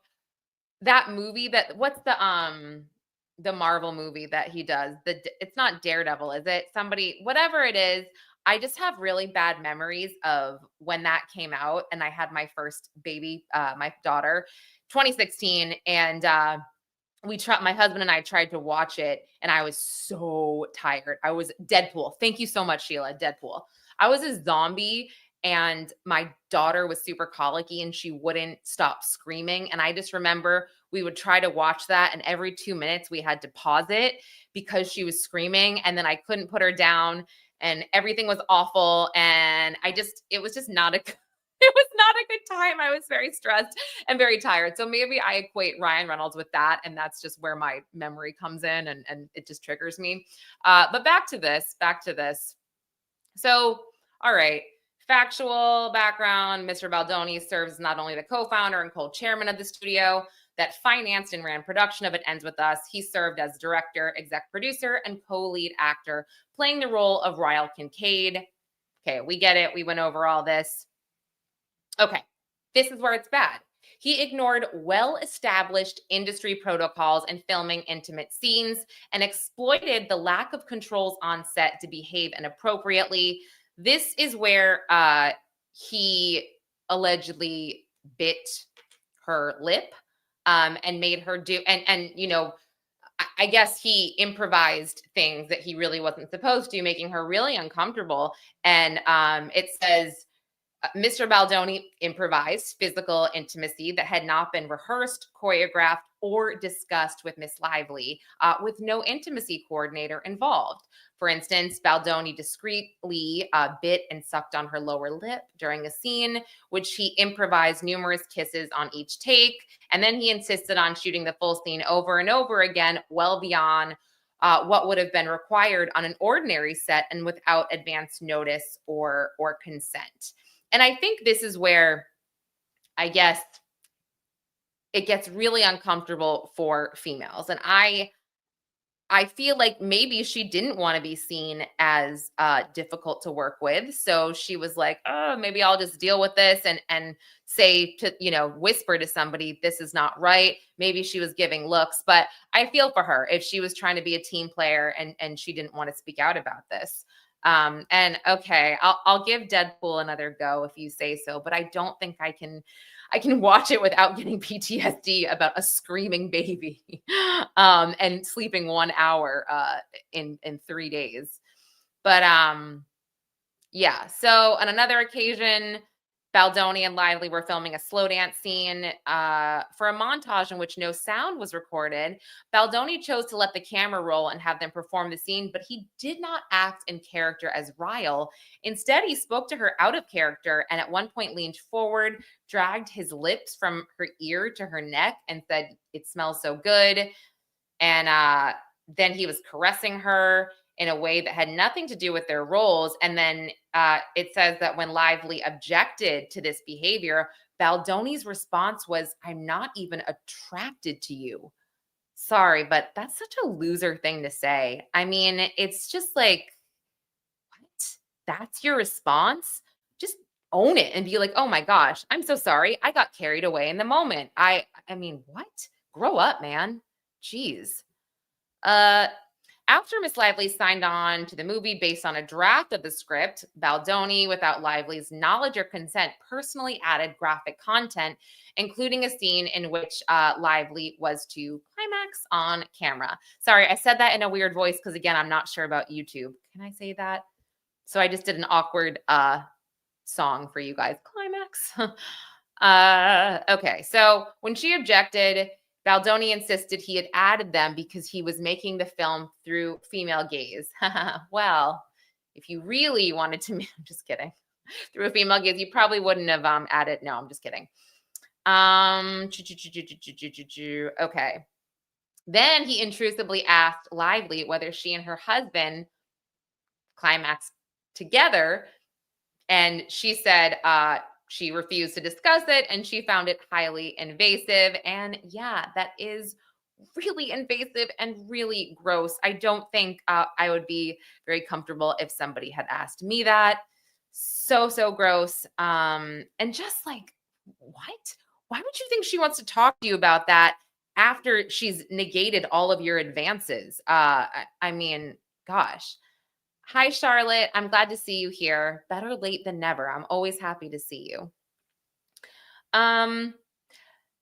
that movie what's the Marvel movie that he does? It's not Daredevil, is it? Somebody, whatever it is. I just have really bad memories of when that came out, and I had my first baby, my daughter, 2016, and my husband and I tried to watch it, and I was so tired. I was Deadpool. Thank you so much, Sheila. Deadpool. I was a zombie, and my daughter was super colicky, and she wouldn't stop screaming. And I just remember we would try to watch that, and every 2 minutes we had to pause it because she was screaming, and then I couldn't put her down, and everything was awful. And it was just not a it was not a good time. I was very stressed and very tired. So maybe I equate Ryan Reynolds with that. And that's just where my memory comes in, and it just triggers me. But back to this. So, all right. Factual background. Mr. Baldoni serves as not only the co-founder and co-chairman of the studio that financed and ran production of It Ends With Us, he served as director, exec producer, and co-lead actor, playing the role of Ryle Kincaid. Okay, we get it. We went over all this. Okay, this is where it's bad. He ignored well-established industry protocols in filming intimate scenes and exploited the lack of controls on set to behave inappropriately. This is where he allegedly bit her lip and made her do, and I guess he improvised things that he really wasn't supposed to, making her really uncomfortable. And it says, Mr. Baldoni improvised physical intimacy that had not been rehearsed, choreographed, or discussed with Miss Lively, with no intimacy coordinator involved. For instance, Baldoni discreetly bit and sucked on her lower lip during a scene, which he improvised numerous kisses on each take. And then he insisted on shooting the full scene over and over again, well beyond what would have been required on an ordinary set and without advance notice or consent. And I think this is where, I guess, it gets really uncomfortable for females. And I feel like maybe she didn't want to be seen as difficult to work with. So she was like, oh, maybe I'll just deal with this and say to, whisper to somebody, this is not right. Maybe she was giving looks, but I feel for her if she was trying to be a team player and she didn't want to speak out about this. And okay, I'll give Deadpool another go if you say so, but I don't think I can watch it without getting PTSD about a screaming baby, and sleeping 1 hour, in 3 days. But, yeah. So on another occasion, Baldoni and Lively were filming a slow dance scene for a montage in which no sound was recorded. Baldoni chose to let the camera roll and have them perform the scene, but he did not act in character as Ryle. Instead, he spoke to her out of character and at one point leaned forward, dragged his lips from her ear to her neck, and said, "It smells so good." And then he was caressing her in a way that had nothing to do with their roles. And then it says that when Lively objected to this behavior, Baldoni's response was, "I'm not even attracted to you." Sorry, but that's such a loser thing to say. I mean, it's just like, what? That's your response? Just own it and be like, "Oh my gosh, I'm so sorry. I got carried away in the moment." I mean, what? Grow up, man. Jeez. Uh After Miss Lively signed on to the movie based on a draft of the script, Baldoni, without Lively's knowledge or consent, personally added graphic content, including a scene in which Lively was to climax on camera. Sorry, I said that in a weird voice because, again, I'm not sure about YouTube. Can I say that? So I just did an awkward song for you guys. Climax. Okay, so when she objected, Baldoni insisted he had added them because he was making the film through female gaze. Well, if you really wanted to, I'm just kidding. Through a female gaze, you probably wouldn't have added. No, I'm just kidding. Okay. Then he intrusively asked Lively whether she and her husband climaxed together, and she said she refused to discuss it and she found it highly invasive. And yeah, that is really invasive and really gross. I don't think I would be very comfortable if somebody had asked me that. So gross. And just like, what? Why would you think she wants to talk to you about that after she's negated all of your advances? I mean, gosh. Hi, Charlotte. I'm glad to see you here. Better late than never. I'm always happy to see you.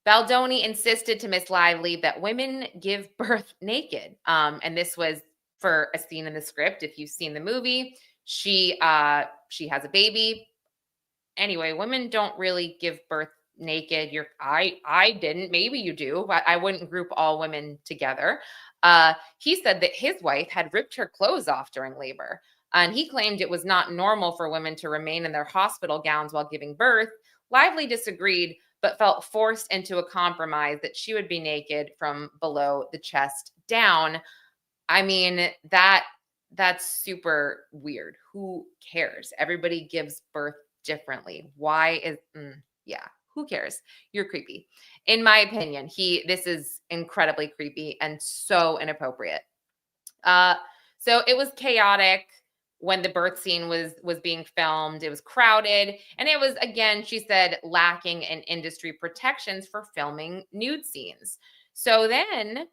Baldoni insisted to Miss Lively that women give birth naked. And this was for a scene in the script. If you've seen the movie, she has a baby. Anyway, women don't really give birth naked. I didn't. Maybe you do, but I wouldn't group all women together. He said that his wife had ripped her clothes off during labor, and he claimed it was not normal for women to remain in their hospital gowns while giving birth. Lively disagreed, but felt forced into a compromise that she would be naked from below the chest down. I mean, that's super weird. Who cares? Everybody gives birth differently. Why is yeah, who cares? You're creepy. In my opinion, this is incredibly creepy and so inappropriate. So it was chaotic when the birth scene was being filmed. It was crowded, and it was, again, she said, lacking in industry protections for filming nude scenes. So then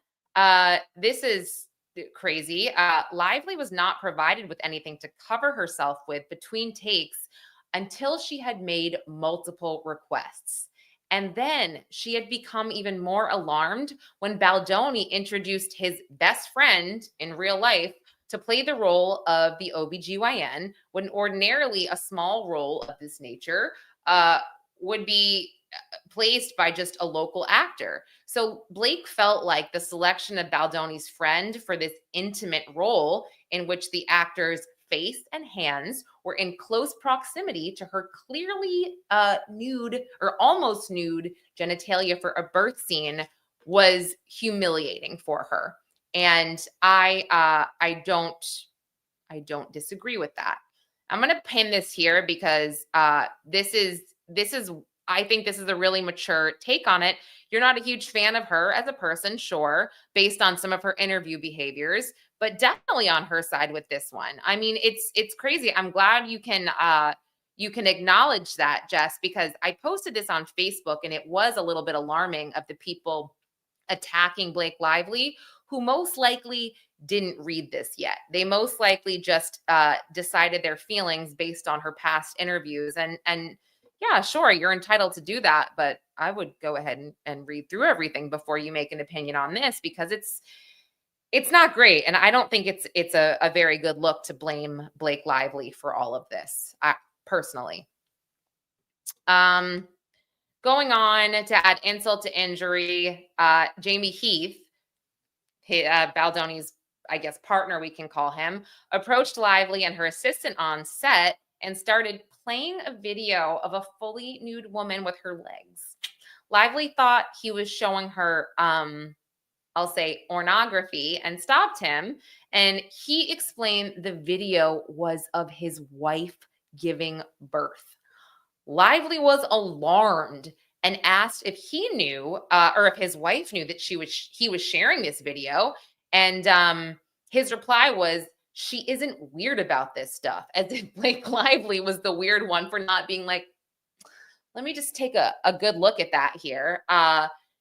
this is crazy. Lively was not provided with anything to cover herself with between takes until she had made multiple requests. And then she had become even more alarmed when Baldoni introduced his best friend in real life to play the role of the OBGYN, when ordinarily a small role of this nature would be placed by just a local actor. So Blake felt like the selection of Baldoni's friend for this intimate role, in which the actor's face and hands were in close proximity to her clearly nude or almost nude genitalia for a birth scene, was humiliating for her. And I don't disagree with that. I'm going to pin this here because this is I think this is a really mature take on it. You're not a huge fan of her as a person, sure, based on some of her interview behaviors, but definitely on her side with this one. I mean, it's crazy. I'm glad you can acknowledge that, Jess, because I posted this on Facebook and it was a little bit alarming of the people attacking Blake Lively, who most likely didn't read this yet. They most likely just decided their feelings based on her past interviews. And yeah, sure, you're entitled to do that, but I would go ahead and read through everything before you make an opinion on this, because it's not great. And I don't think it's a very good look to blame Blake Lively for all of this, personally. Going on to add insult to injury, Jamie Heath, Baldoni's, I guess, partner, we can call him, approached Lively and her assistant on set and started playing a video of a fully nude woman with her legs. Lively thought he was showing her I'll say, pornography and stopped him. And he explained the video was of his wife giving birth. Lively was alarmed and asked if he knew or if his wife knew that he was sharing this video. And his reply was, she isn't weird about this stuff, as if Blake Lively was the weird one for not being like, let me just take a good look at that here.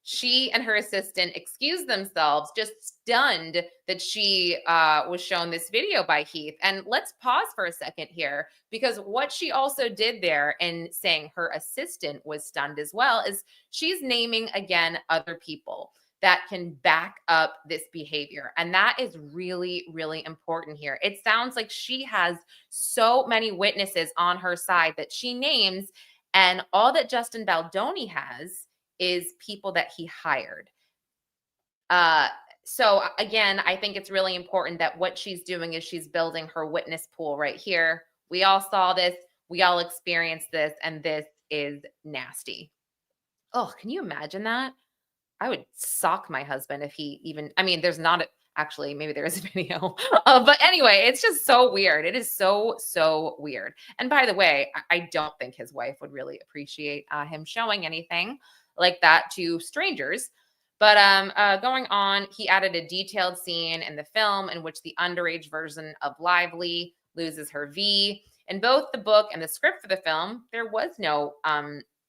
She and her assistant excused themselves, just stunned that she was shown this video by Heath. And let's pause for a second here, because what she also did there in saying her assistant was stunned as well is she's naming again other people that can back up this behavior. And that is really, really important here. It sounds like she has so many witnesses on her side that she names, and all that Justin Baldoni has is people that he hired. So again, I think it's really important that what she's doing is she's building her witness pool right here. We all saw this, we all experienced this, and this is nasty. Oh, can you imagine that? I would sock my husband if he even, I mean, there's not actually, maybe there is a video. But anyway, it's just so weird. It is so, so weird. And by the way, I don't think his wife would really appreciate him showing anything like that to strangers. But going on, he added a detailed scene in the film in which the underage version of Lively loses her V. In both the book and the script for the film, there was no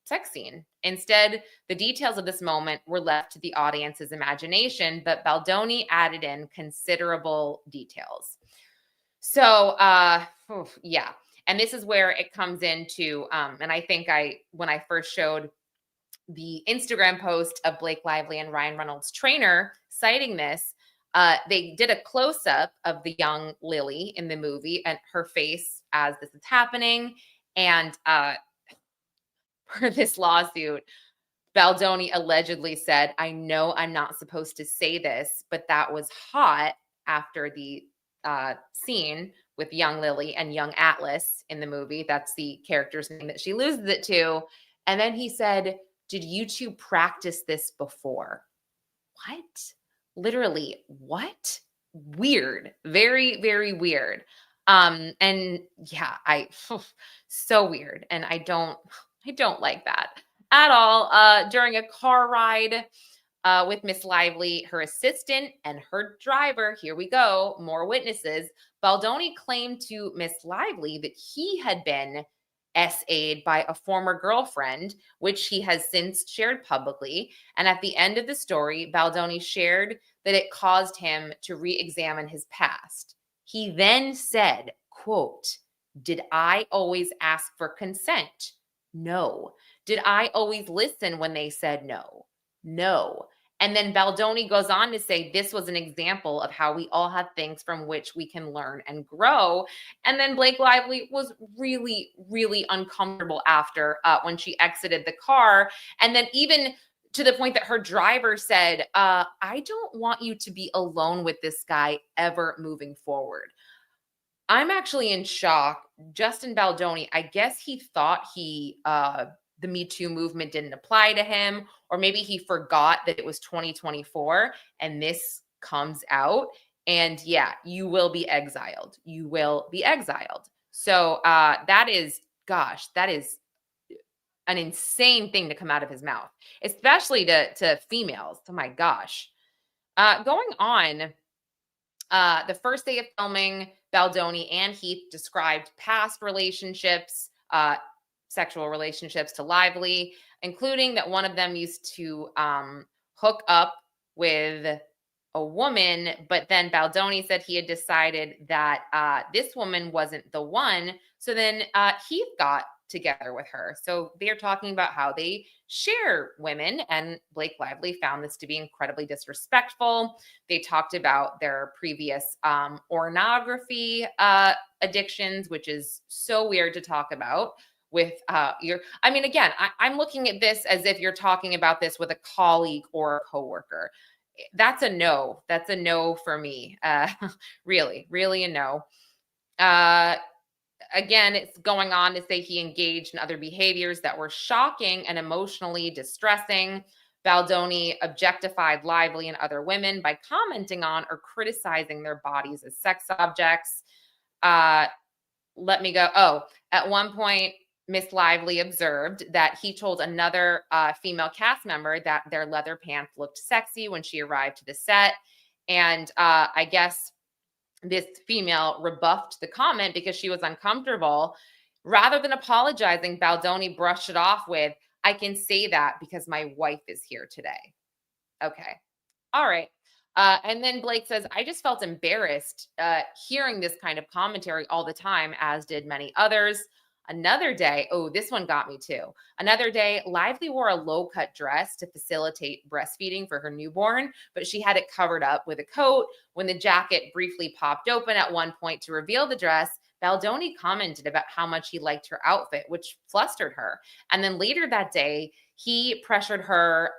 sex scene. Instead, the details of this moment were left to the audience's imagination, but Baldoni added in considerable details. So, yeah. And this is where it comes into, and I think when I first showed the Instagram post of Blake Lively and Ryan Reynolds' trainer citing this, they did a close-up of the young Lily in the movie and her face as this is happening. And for this lawsuit, Baldoni allegedly said, I know I'm not supposed to say this, but that was hot after the scene with young Lily and young Atlas in the movie. That's the character's name that she loses it to. And then he said, did you two practice this before? What? Literally, what? Weird. Very, very weird. And yeah, so weird. And I don't like that at all. During a car ride with Miss Lively, her assistant, and her driver, here we go, more witnesses, Baldoni claimed to Miss Lively that he had been SA'd by a former girlfriend, which he has since shared publicly. And at the end of the story, Baldoni shared that it caused him to re-examine his past. He then said, quote, did I always ask for consent? No. Did I always listen when they said no? No. And then Baldoni goes on to say this was an example of how we all have things from which we can learn and grow. And then Blake Lively was really, really uncomfortable after when she exited the car. And then even to the point that her driver said, I don't want you to be alone with this guy ever moving forward. I'm actually in shock. Justin Baldoni, I guess he thought the Me Too movement didn't apply to him, or maybe he forgot that it was 2024 and this comes out. And yeah, you will be exiled. You will be exiled. So that is an insane thing to come out of his mouth, especially to females. Oh my gosh. Going on, the first day of filming, Baldoni and Heath described past relationships, sexual relationships to Lively, including that one of them used to hook up with a woman, but then Baldoni said he had decided that this woman wasn't the one. So then Heath got together with her. So they're talking about how they share women, and Blake Lively found this to be incredibly disrespectful. They talked about their previous pornography addictions, which is so weird to talk about with again, I'm looking at this as if you're talking about this with a colleague or a coworker. That's a no. That's a no for me. Really, really a no. Again, it's going on to say he engaged in other behaviors that were shocking and emotionally distressing. Baldoni objectified Lively and other women by commenting on or criticizing their bodies as sex objects. Let me go. Oh, at one point, Miss Lively observed that he told another female cast member that their leather pants looked sexy when she arrived to the set. And I guess this female rebuffed the comment because she was uncomfortable. Rather than apologizing, Baldoni brushed it off with, I can say that because my wife is here today. Okay. All right. And then Blake says, I just felt embarrassed hearing this kind of commentary all the time, as did many others. Another day, oh, this one got me too. Another day, Lively wore a low cut dress to facilitate breastfeeding for her newborn, but she had it covered up with a coat. When the jacket briefly popped open at one point to reveal the dress, Baldoni commented about how much he liked her outfit, which flustered her. And then later that day, he pressured her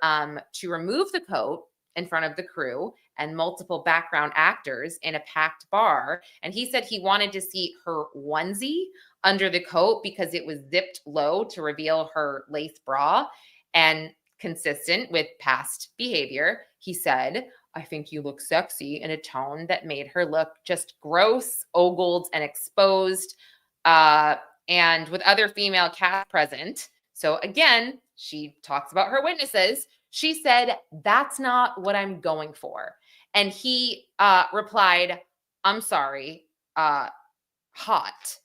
to remove the coat in front of the crew and multiple background actors in a packed bar. And he said he wanted to see her onesie under the coat because it was zipped low to reveal her lace bra. And consistent with past behavior, he said, I think you look sexy, in a tone that made her look just gross, ogled, and exposed. And with other female cast present. So again, she talks about her witnesses. She said, that's not what I'm going for. And he replied, I'm sorry, hot,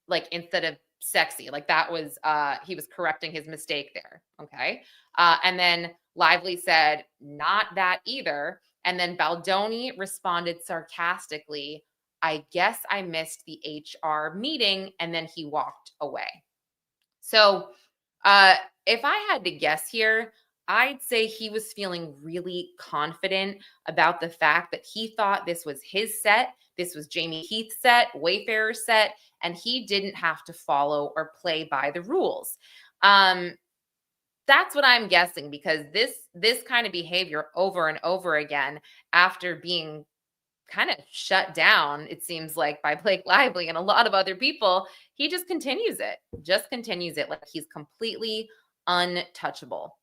like instead of sexy. Like that was, he was correcting his mistake there. Okay. And then Lively said, not that either. And then Baldoni responded sarcastically, I guess I missed the HR meeting. And then he walked away. So if I had to guess here, I'd say he was feeling really confident about the fact that he thought this was his set. This was Jamie Heath's set, Wayfarer's set, and he didn't have to follow or play by the rules. That's what I'm guessing, because this kind of behavior over and over again, after being kind of shut down, it seems like, by Blake Lively and a lot of other people, he just continues it like he's completely untouchable.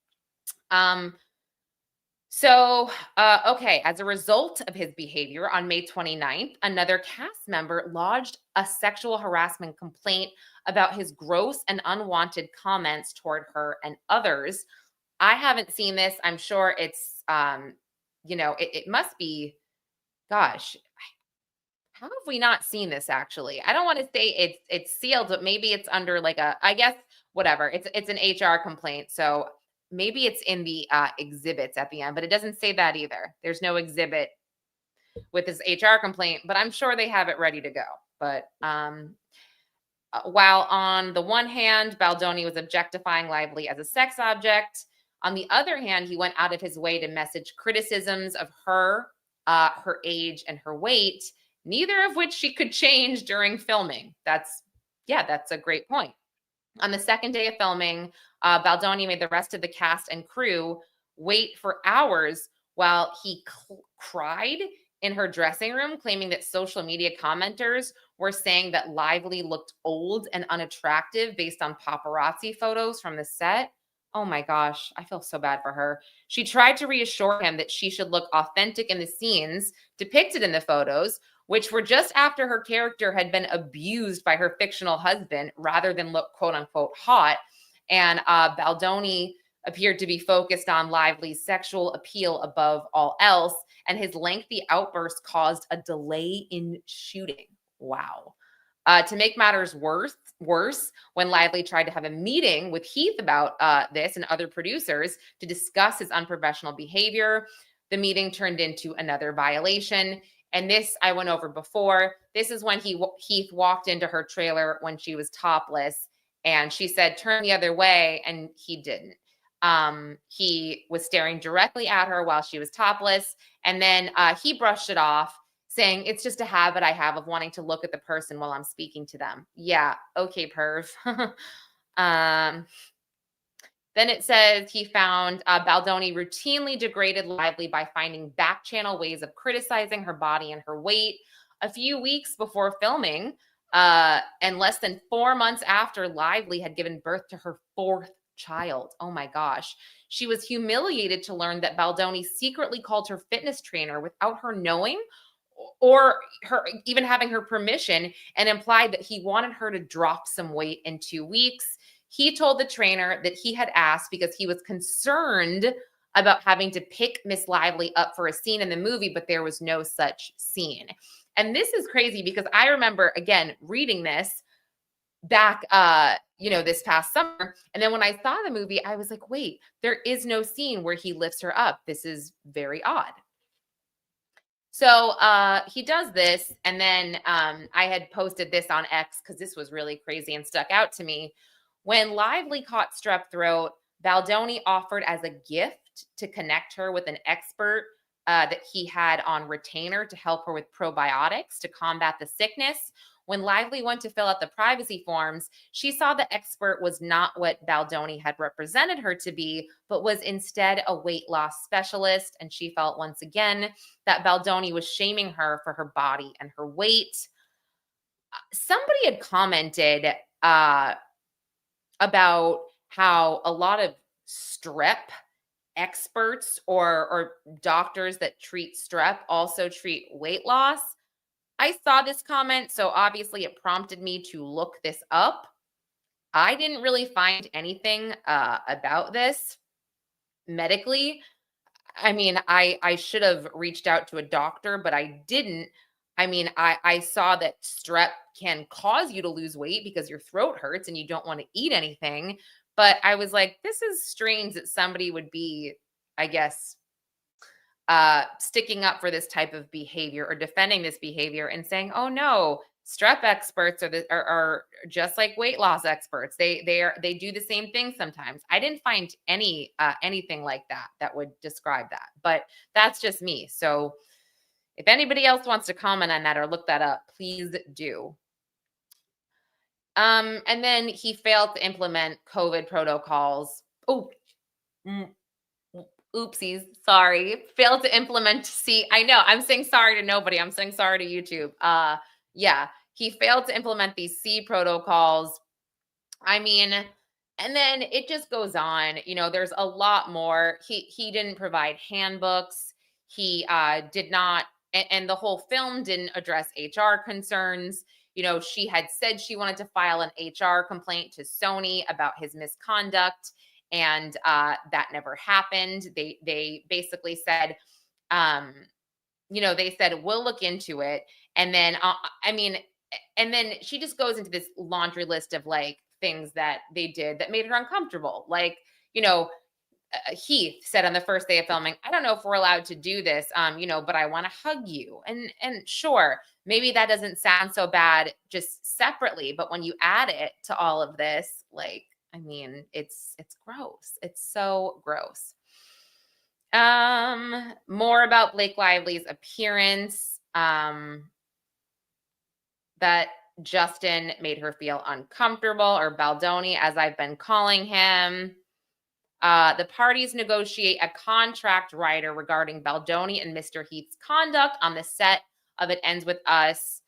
Okay, as a result of his behavior, on May 29th, another cast member lodged a sexual harassment complaint about his gross and unwanted comments toward her and others. I haven't seen this. I'm sure it's, it must be, gosh, how have we not seen this actually? I don't want to say it's sealed, but maybe it's under like I guess, whatever. It's an HR complaint. So maybe it's in the exhibits at the end, but it doesn't say that either. There's no exhibit with this HR complaint, but I'm sure they have it ready to go. But while on the one hand, Baldoni was objectifying Lively as a sex object, on the other hand, he went out of his way to message criticisms of her, her age, and her weight, neither of which she could change during filming. That's a great point. On the second day of filming, Baldoni made the rest of the cast and crew wait for hours while he cried in her dressing room, claiming that social media commenters were saying that Lively looked old and unattractive based on paparazzi photos from the set. Oh my gosh, I feel so bad for her. She tried to reassure him that she should look authentic in the scenes depicted in the photos, which were just after her character had been abused by her fictional husband rather than look quote unquote hot. And Baldoni appeared to be focused on Lively's sexual appeal above all else, and his lengthy outburst caused a delay in shooting. Wow. To make matters worse, when Lively tried to have a meeting with Heath about this and other producers to discuss his unprofessional behavior, the meeting turned into another violation. And this I went over before. This is when Heath walked into her trailer when she was topless, and she said, turn the other way, and he didn't. He was staring directly at her while she was topless, and then he brushed it off, saying, it's just a habit I have of wanting to look at the person while I'm speaking to them. Yeah, okay, perv. Then it says he found Baldoni routinely degraded Lively by finding back-channel ways of criticizing her body and her weight. A few weeks before filming, and less than 4 months after Lively had given birth to her 4th child. Oh my gosh. She was humiliated to learn that Baldoni secretly called her fitness trainer without her knowing or her even having her permission, and implied that he wanted her to drop some weight in 2 weeks. He told the trainer that he had asked because he was concerned about having to pick Miss Lively up for a scene in the movie, but there was no such scene. And this is crazy because I remember, again, reading this back this past summer, and then when I saw the movie I was like, wait, there is no scene where he lifts her up. This is very odd. So he does this, and then I had posted this on X because this was really crazy and stuck out to me. When Lively caught strep throat, Baldoni offered as a gift to connect her with an expert that he had on retainer to help her with probiotics to combat the sickness. When Lively went to fill out the privacy forms, she saw the expert was not what Baldoni had represented her to be, but was instead a weight loss specialist. And she felt once again that Baldoni was shaming her for her body and her weight. Somebody had commented about how a lot of strep experts or doctors that treat strep also treat weight loss. I saw this comment, so obviously it prompted me to look this up. I didn't really find anything about this medically. I mean, I should have reached out to a doctor, but I didn't. I mean, I saw that strep can cause you to lose weight because your throat hurts and you don't want to eat anything. But I was like, this is strange that somebody would be, I guess, sticking up for this type of behavior or defending this behavior and saying, "Oh no, strep experts are just like weight loss experts. They do the same thing sometimes." I didn't find anything like that would describe that, but that's just me. So if anybody else wants to comment on that or look that up, please do. And then he failed to implement COVID protocols. Oh, mm, oopsies, sorry. Failed to implement. See, I know I'm saying sorry to nobody. I'm saying sorry to YouTube. Yeah, he failed to implement these C protocols. I mean, and then it just goes on. There's a lot more. He didn't provide handbooks. He did not, and the whole film didn't address HR concerns. She had said she wanted to file an HR complaint to Sony about his misconduct, and that never happened. They basically said, they said we'll look into it, and then I mean, and then she just goes into this laundry list of like things that they did that made her uncomfortable. Like, Heath said on the first day of filming, "I don't know if we're allowed to do this, but I want to hug you." And sure, maybe that doesn't sound so bad just separately, but when you add it to all of this, like, I mean, it's gross. It's so gross. More about Blake Lively's appearance. That Justin made her feel uncomfortable, or Baldoni, as I've been calling him. The parties negotiate a contract writer regarding Baldoni and Mr. Heath's conduct on the set of It Ends With Us.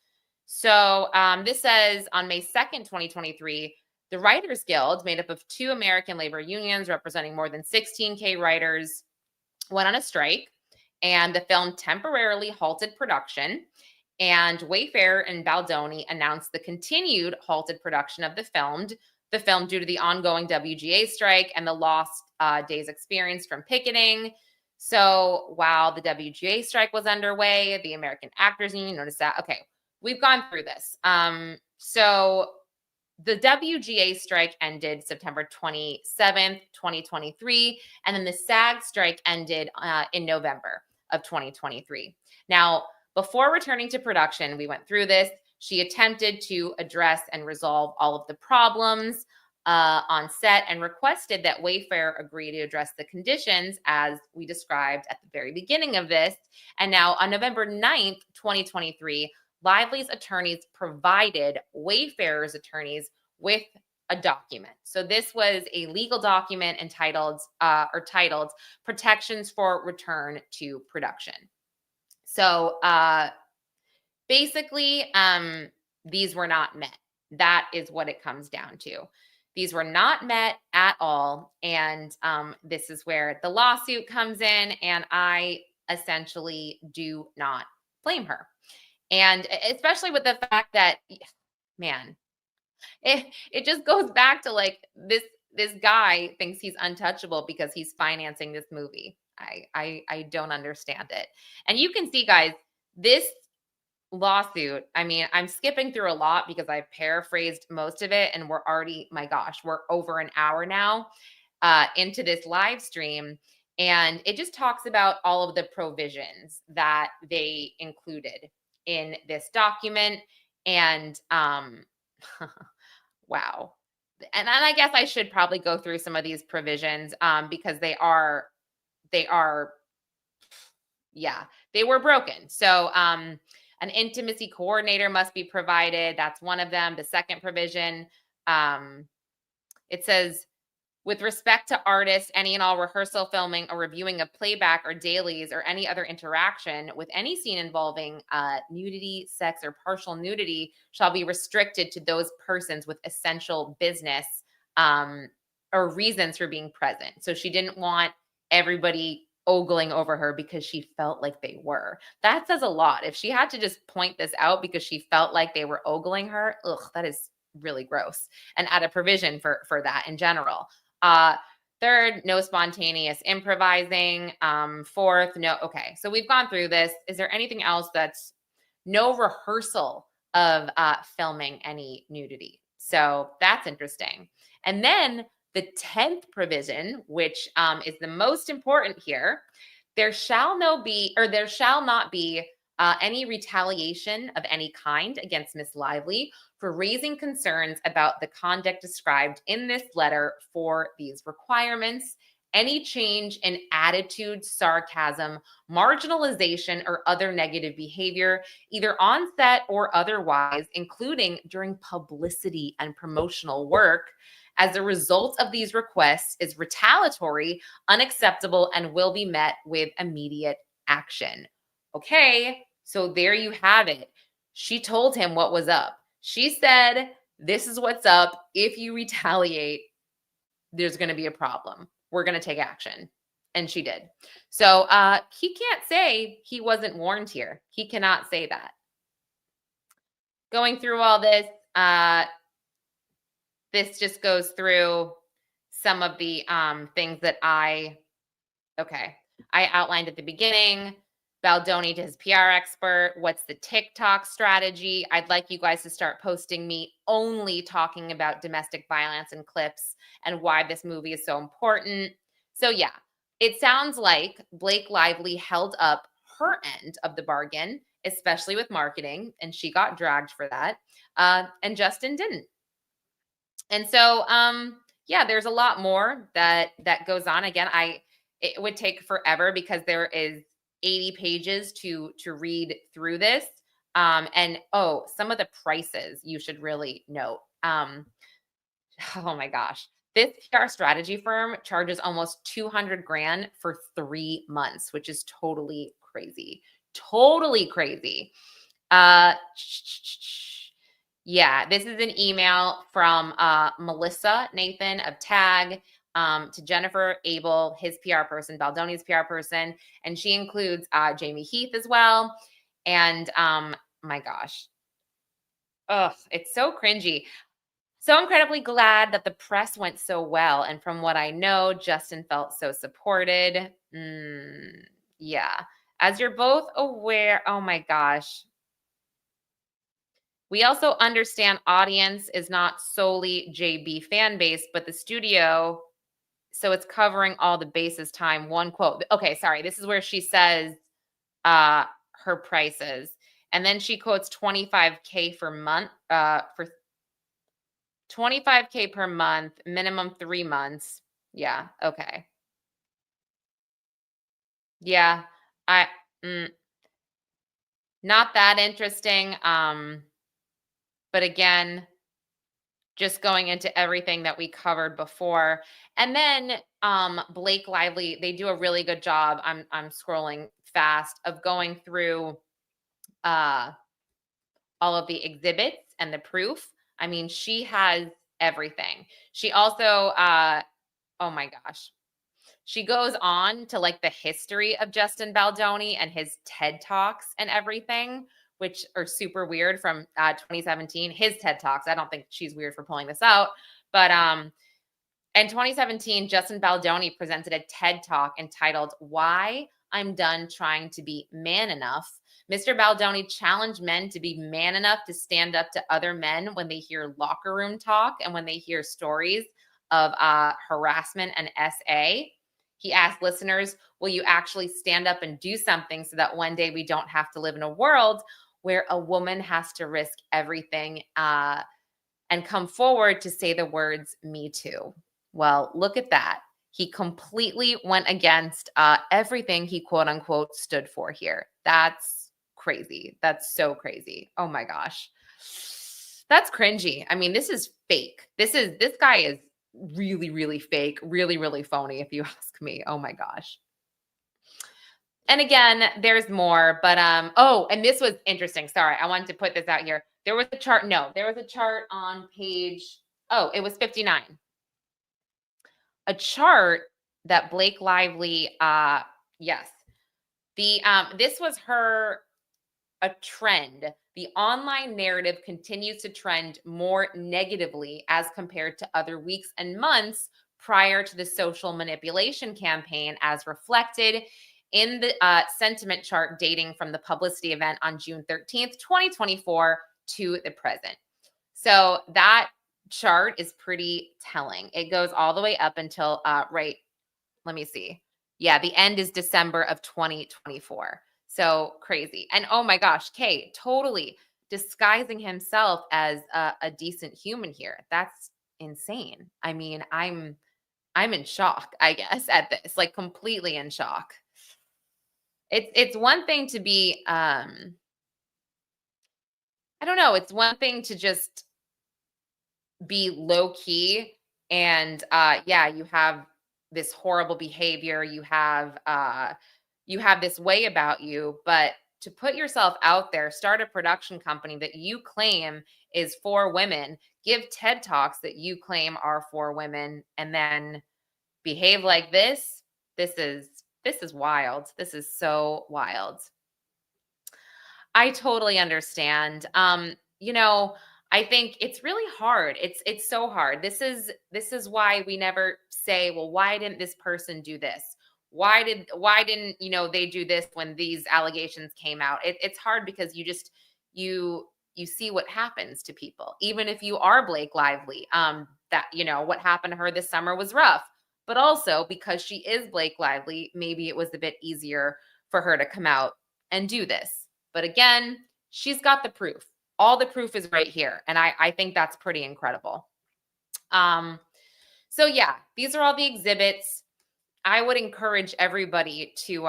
So this says on May 2nd, 2023, the Writers Guild, made up of 2 American labor unions representing more than 16K writers, went on a strike, and the film temporarily halted production. And Wayfarer and Baldoni announced the continued halted production of the film due to the ongoing WGA strike and the lost days experienced from picketing. So while the WGA strike was underway, the American Actors Union noticed that. Okay, we've gone through this. So the WGA strike ended September 27th, 2023, and then the SAG strike ended in November of 2023. Now, before returning to production, we went through this. She attempted to address and resolve all of the problems on set and requested that Wayfarer agree to address the conditions as we described at the very beginning of this. And now on November 9th, 2023, Lively's attorneys provided Wayfarer's attorneys with a document. So this was a legal document entitled titled Protections for Return to Production. So basically, these were not met. That is what it comes down to. These were not met at all. And this is where the lawsuit comes in. And I essentially do not blame her. And especially with the fact that, man, it just goes back to like this guy thinks he's untouchable because he's financing this movie. I don't understand it. And you can see, guys, this lawsuit, I mean, I'm skipping through a lot because I've paraphrased most of it, and we're already, my gosh, we're over an hour now into this live stream. And it just talks about all of the provisions that they included in this document. And wow. And I guess I should probably go through some of these provisions because they are, yeah, they were broken. So an intimacy coordinator must be provided. That's one of them. The second provision, it says, with respect to artists, any and all rehearsal, filming, or reviewing of playback or dailies or any other interaction with any scene involving nudity, sex, or partial nudity shall be restricted to those persons with essential business or reasons for being present. So she didn't want everybody ogling over her because she felt like they were. That says a lot. If she had to just point this out because she felt like they were ogling her, that is really gross. And add a provision for that in general. Third, no spontaneous improvising. Fourth, no. Okay, so we've gone through this. Is there anything else that's no rehearsal of filming any nudity? So that's interesting. And then the 10th provision, which is the most important here, there shall not be any retaliation of any kind against Miss Lively for raising concerns about the conduct described in this letter for these requirements. Any change in attitude, sarcasm, marginalization, or other negative behavior, either on set or otherwise, including during publicity and promotional work, as a result of these requests is retaliatory, unacceptable, and will be met with immediate action. Okay, so there you have it. She told him what was up. She said, this is what's up. If you retaliate, there's going to be a problem. We're going to take action. And she did. So he can't say he wasn't warned here. He cannot say that. Going through all this, this just goes through some of the things that I outlined at the beginning. Baldoni to his PR expert. What's the TikTok strategy? I'd like you guys to start posting me only talking about domestic violence and clips and why this movie is so important. So yeah, it sounds like Blake Lively held up her end of the bargain, especially with marketing, and she got dragged for that. And Justin didn't. And so, yeah, there's a lot more that goes on. Again, it would take forever because there is 80 pages to read through this. And some of the prices you should really note. Oh my gosh. This PR strategy firm charges almost 200 grand for 3 months, which is totally crazy. Totally crazy. Yeah, this is an email from Melissa Nathan of TAG to Jennifer Abel, his PR person, Baldoni's PR person, and she includes Jamie Heath as well. And my gosh, it's so cringy. So incredibly glad that the press went so well. And from what I know, Justin felt so supported. Yeah. As you're both aware, oh my gosh. We also understand audience is not solely JB fan base, but the studio. So it's covering all the bases time. One quote. Okay, sorry. This is where she says her prices. And then she quotes $25K for month for $25K per month, minimum 3 months. Yeah. Okay. Yeah. Not that interesting. But again, just going into everything that we covered before. And then Blake Lively, they do a really good job. I'm scrolling fast of going through all of the exhibits and the proof. I mean, she has everything. She also, oh my gosh, she goes on to like the history of Justin Baldoni and his TED Talks and everything, which are super weird from 2017. His TED Talks. I don't think she's weird for pulling this out, but in 2017, Justin Baldoni presented a TED Talk entitled "Why I'm Done Trying to Be Man Enough." Mr. Baldoni challenged men to be man enough to stand up to other men when they hear locker room talk and when they hear stories of harassment and SA. He asked listeners, will you actually stand up and do something so that one day we don't have to live in a world where a woman has to risk everything and come forward to say the words, me too? Well, look at that. He completely went against everything he quote unquote stood for here. That's crazy. That's so crazy. Oh my gosh. That's cringy. I mean, this is fake. This guy is really, really fake, really, really phony, if you ask me. Oh my gosh. And again, there's more, but oh, and this was interesting. Sorry, I wanted to put this out here. There was a chart. No, there was a chart on page, oh, it was 59. A chart that Blake Lively, yes. This was a trend. The online narrative continues to trend more negatively as compared to other weeks and months prior to the social manipulation campaign, as reflected in the sentiment chart dating from the publicity event on June 13th, 2024 to the present. So that chart is pretty telling. It goes all the way up until, right, let me see. Yeah, the end is December of 2024. So crazy. And oh my gosh, Kay, totally disguising himself as a decent human here. That's insane. I mean, I'm in shock, I guess, at this, like completely in shock. It's one thing to be I don't know, it's one thing to just be low key and yeah, you have this horrible behavior, you have this way about you, but to put yourself out there, start a production company that you claim is for women, give TED Talks that you claim are for women, and then behave like this is wild. This is so wild. I totally understand. You know, I think it's really hard. It's so hard. This is why we never say, well, why didn't this person do this? Why didn't, they do this when these allegations came out? It's hard because you see what happens to people. Even if you are Blake Lively, that what happened to her this summer was rough. But also because she is Blake Lively, maybe it was a bit easier for her to come out and do this. But again, she's got the proof. All the proof is right here. And I think that's pretty incredible. So yeah, these are all the exhibits. I would encourage everybody to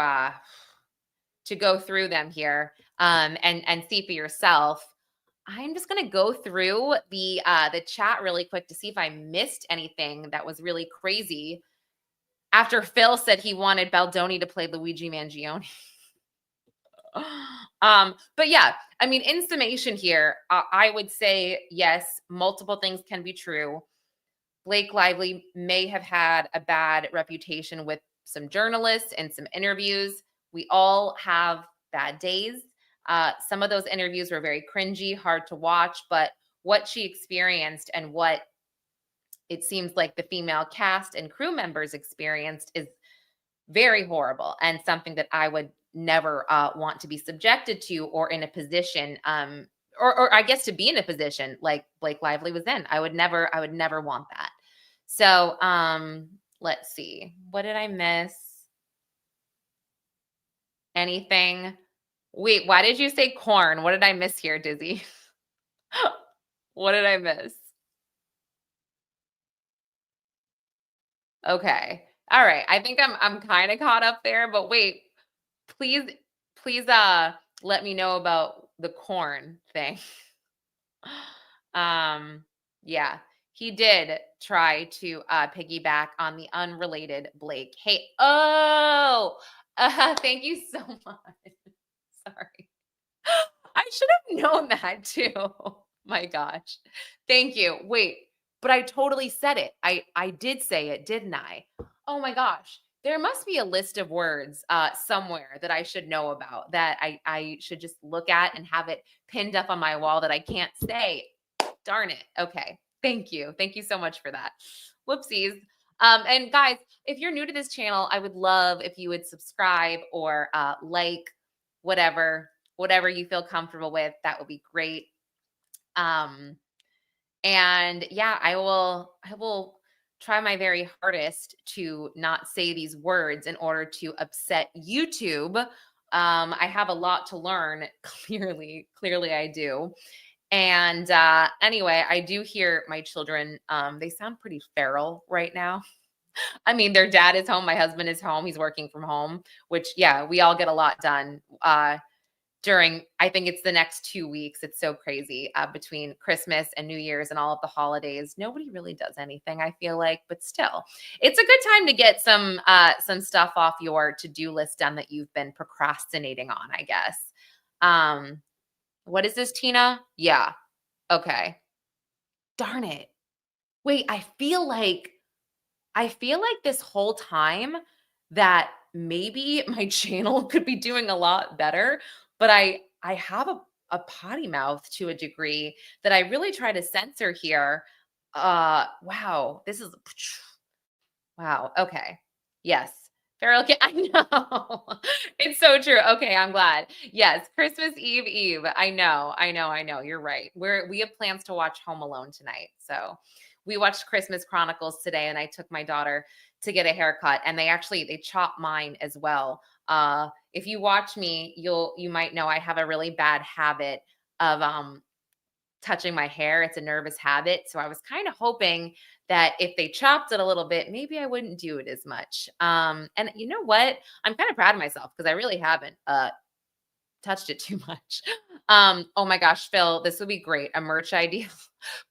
go through them here and see for yourself. I'm just going to go through the chat really quick to see if I missed anything that was really crazy after Phil said he wanted Baldoni to play Luigi Mangione. But yeah, I mean, in summation here, I would say, yes, multiple things can be true. Blake Lively may have had a bad reputation with some journalists and some interviews. We all have bad days. Some of those interviews were very cringy, hard to watch, but what she experienced and what it seems like the female cast and crew members experienced is very horrible and something that I would never want to be subjected to or in a position, or I guess to be in a position like Blake Lively was in. I would never want that. So let's see. What did I miss? Anything? Wait, why did you say corn? What did I miss here, Dizzy? What did I miss? Okay. All right. I think I'm kind of caught up there, but wait, please let me know about the corn thing. Yeah, he did try to piggyback on the unrelated Blake. Hey, thank you so much. Sorry. I should have known that too. My gosh. Thank you. Wait, but I totally said it. I did say it, didn't I? Oh my gosh. There must be a list of words somewhere that I should know about that I should just look at and have it pinned up on my wall that I can't say. Darn it. Okay. Thank you. Thank you so much for that. Whoopsies. And guys, if you're new to this channel, I would love if you would subscribe or like whatever you feel comfortable with. That would be great. Um, and yeah, I will try my very hardest to not say these words in order to upset YouTube. I have a lot to learn. Clearly I do. And anyway, I do hear my children. They sound pretty feral right now. I mean, their dad is home. My husband is home. He's working from home, which, yeah, we all get a lot done during, I think it's the next 2 weeks. It's so crazy between Christmas and New Year's and all of the holidays. Nobody really does anything, I feel like, but still, it's a good time to get some stuff off your to-do list done that you've been procrastinating on, I guess. What is this, Tina? Yeah. Okay. Darn it. Wait, I feel like this whole time that maybe my channel could be doing a lot better, but I have a potty mouth to a degree that I really try to censor here. Wow, this is wow. Okay. Yes. Feral kid. I know. It's so true. Okay, I'm glad. Yes, Christmas Eve. I know. You're right. We have plans to watch Home Alone tonight. So we watched Christmas Chronicles today, and I took my daughter to get a haircut, and they chop mine as well. If you watch me, you might know I have a really bad habit of touching my hair. It's a nervous habit. So I was kind of hoping that if they chopped it a little bit, maybe I wouldn't do it as much. And you know what? I'm kind of proud of myself because I really haven't touched it too much. Oh my gosh, Phil, this would be great. A merch idea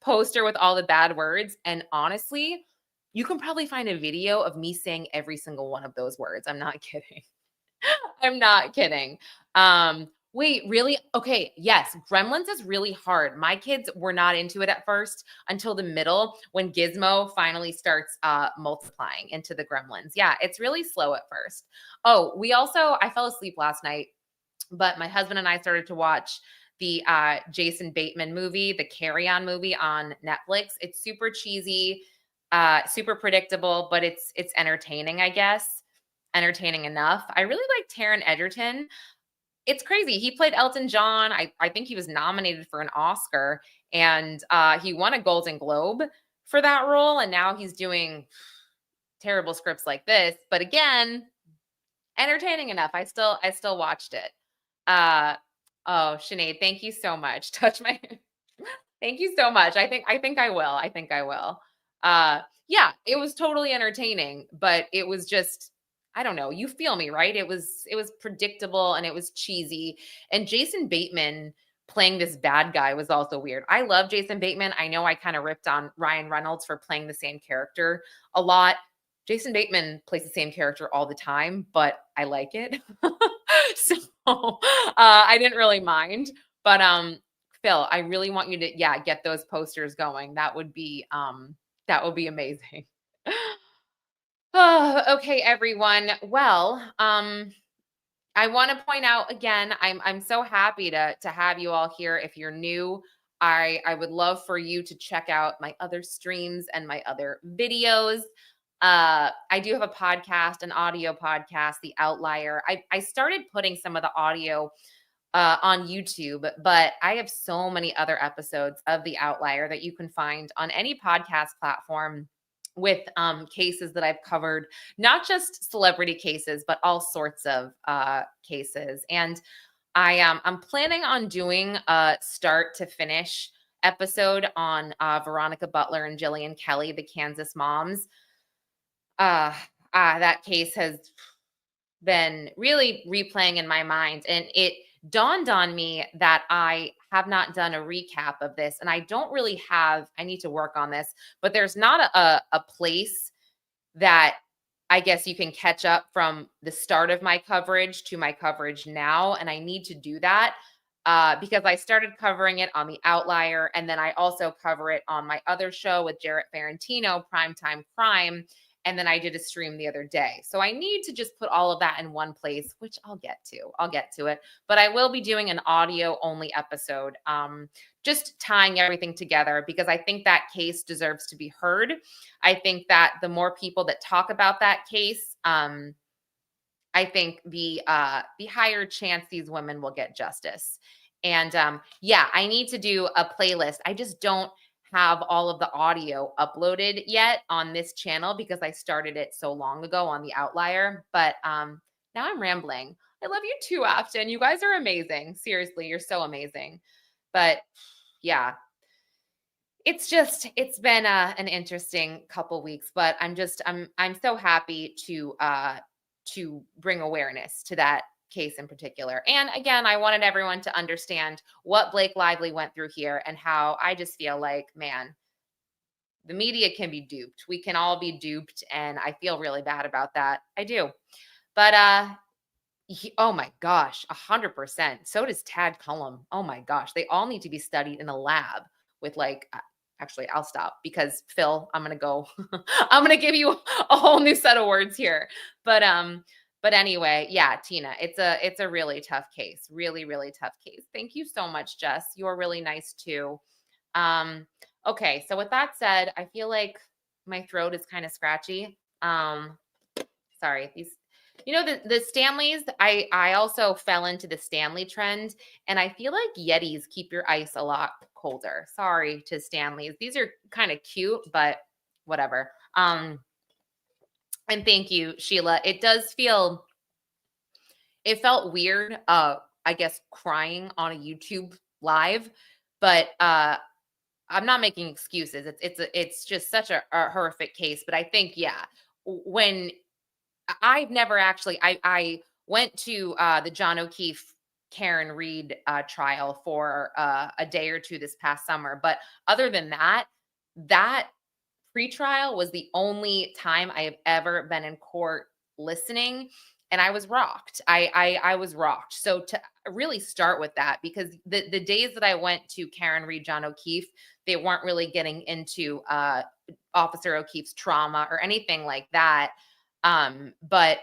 poster with all the bad words. And honestly, you can probably find a video of me saying every single one of those words. I'm not kidding. I'm not kidding. Wait, really? Okay, yes, Gremlins is really hard. My kids were not into it at first until the middle when Gizmo finally starts multiplying into the Gremlins. Yeah, it's really slow at first. Oh, I fell asleep last night, but my husband and I started to watch the Jason Bateman movie, the Carry On movie on Netflix. It's super cheesy, super predictable, but it's entertaining, I guess. Entertaining enough. I really like Taron Egerton. It's crazy. He played Elton John. I think he was nominated for an Oscar, and he won a Golden Globe for that role. And now he's doing terrible scripts like this. But again, entertaining enough. I still watched it. Uh, oh, Sinead, thank you so much. Touch my. Thank you so much. I think I will. I think I will. Yeah, it was totally entertaining, but it was just, I don't know. You feel me, right? It was predictable and it was cheesy. And Jason Bateman playing this bad guy was also weird. I love Jason Bateman. I know I kind of ripped on Ryan Reynolds for playing the same character a lot. Jason Bateman plays the same character all the time, but I like it. So I didn't really mind. But Phil, I really want you to, yeah, get those posters going. That would be amazing. Oh, okay, everyone. Well, I want to point out again, I'm so happy to have you all here. If you're new, I would love for you to check out my other streams and my other videos. I do have a podcast, an audio podcast, The Outlier. I started putting some of the audio on YouTube, but I have so many other episodes of The Outlier that you can find on any podcast platform with cases that I've covered, not just celebrity cases, but all sorts of cases. And I'm planning on doing a start to finish episode on Veronica Butler and Jillian Kelly, the Kansas moms. That case has been really replaying in my mind, and it dawned on me that I have not done a recap of this, and I don't really have, I need to work on this, but there's not a place that I guess you can catch up from the start of my coverage to my coverage now, and I need to do that. because I started covering it on the Outlier, and then I also cover it on my other show with Jarrett Ferrantino, Primetime Crime. And then I did a stream the other day. So I need to just put all of that in one place, which I'll get to. I'll get to it. But I will be doing an audio only episode, just tying everything together because I think that case deserves to be heard. I think that the more people that talk about that case, I think the higher chance these women will get justice. And yeah, I need to do a playlist. I just don't have all of the audio uploaded yet on this channel because I started it so long ago on the Outlier. But now I'm rambling. I love you too, Afton. You guys are amazing. Seriously, you're so amazing. But yeah, it's been an interesting couple weeks, but I'm so happy to bring awareness to that case in particular. And again, I wanted everyone to understand what Blake Lively went through here and how I just feel like, man, the media can be duped. We can all be duped, and I feel really bad about that. I do. But oh my gosh, 100%. So does Tad Cullum. Oh my gosh, they all need to be studied in a lab with like actually I'll stop because Phil, I'm going to go I'm going to give you a whole new set of words here. But anyway, yeah, Tina, it's a really tough case. Really, really tough case. Thank you so much, Jess. You're really nice too. Okay, so with that said, I feel like my throat is kind of scratchy. Sorry, these the Stanleys, I also fell into the Stanley trend, and I feel like Yetis keep your ice a lot colder. Sorry to Stanleys. These are kind of cute, but whatever. And thank you, Sheila. It felt weird, I guess crying on a YouTube live, but I'm not making excuses. It's just such a horrific case, but I think yeah, when I've never actually. I went to the John O'Keefe Karen Reed trial for a day or two this past summer, but other than that, that pretrial was the only time I have ever been in court listening, and I was rocked. I was rocked. So to really start with that, because the days that I went to Karen Reed, John O'Keefe, they weren't really getting into Officer O'Keefe's trauma or anything like that. But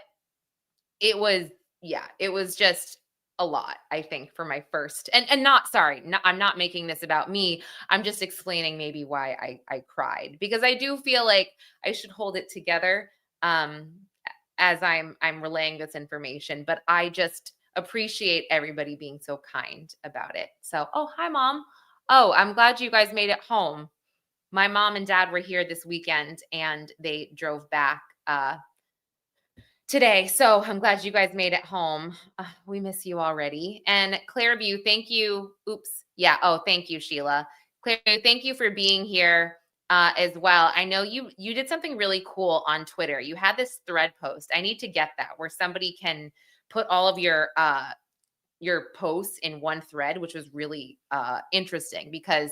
it was, yeah, it was just a lot, I think, for my first and not sorry, I'm not making this about me. I'm just explaining maybe why I cried because I do feel like I should hold it together as I'm relaying this information, but I just appreciate everybody being so kind about it. So, oh, hi mom. Oh, I'm glad you guys made it home. My mom and dad were here this weekend and they drove back today. So I'm glad you guys made it home. We miss you already. And Clairview, thank you. Oops. Yeah. Oh, thank you, Sheila. Clairview, thank you for being here as well. I know you did something really cool on Twitter. You had this thread post. I need to get that where somebody can put all of your posts in one thread, which was really interesting because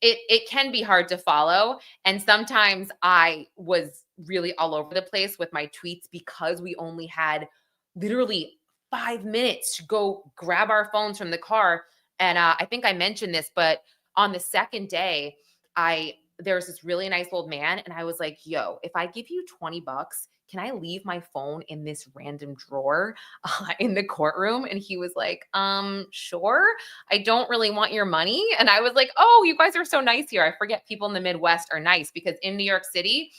it can be hard to follow. And sometimes I was really all over the place with my tweets because we only had literally 5 minutes to go grab our phones from the car. And I think I mentioned this, but on the second day, there was this really nice old man. And I was like, yo, if I give you $20, can I leave my phone in this random drawer in the courtroom? And he was like, sure. I don't really want your money. And I was like, oh, you guys are so nice here. I forget people in the Midwest are nice because in New York City,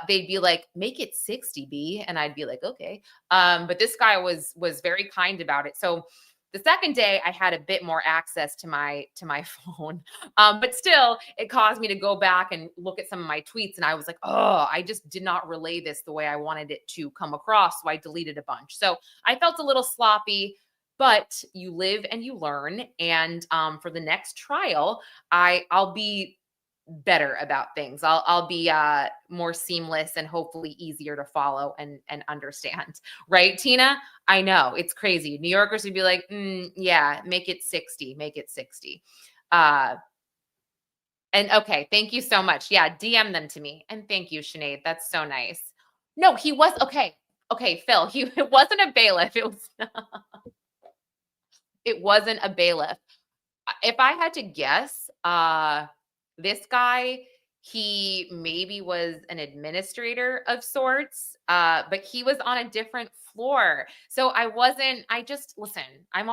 they'd be like, make it 60 B. And I'd be like, okay. But this guy was very kind about it. So the second day I had a bit more access to my phone. But still it caused me to go back and look at some of my tweets. And I was like, oh, I just did not relay this the way I wanted it to come across. So I deleted a bunch. So I felt a little sloppy, but you live and you learn. And for the next trial, I'll be better about things. I'll be more seamless and hopefully easier to follow and understand. Right, Tina? I know it's crazy. New Yorkers would be like, yeah, make it 60, make it 60. And okay, thank you so much. Yeah, DM them to me. And thank you, Sinead. That's so nice. No, he was okay. Okay, Phil, it wasn't a bailiff. It was It wasn't a bailiff. If I had to guess, this guy, he maybe was an administrator of sorts, but he was on a different floor. So I just, listen, I'm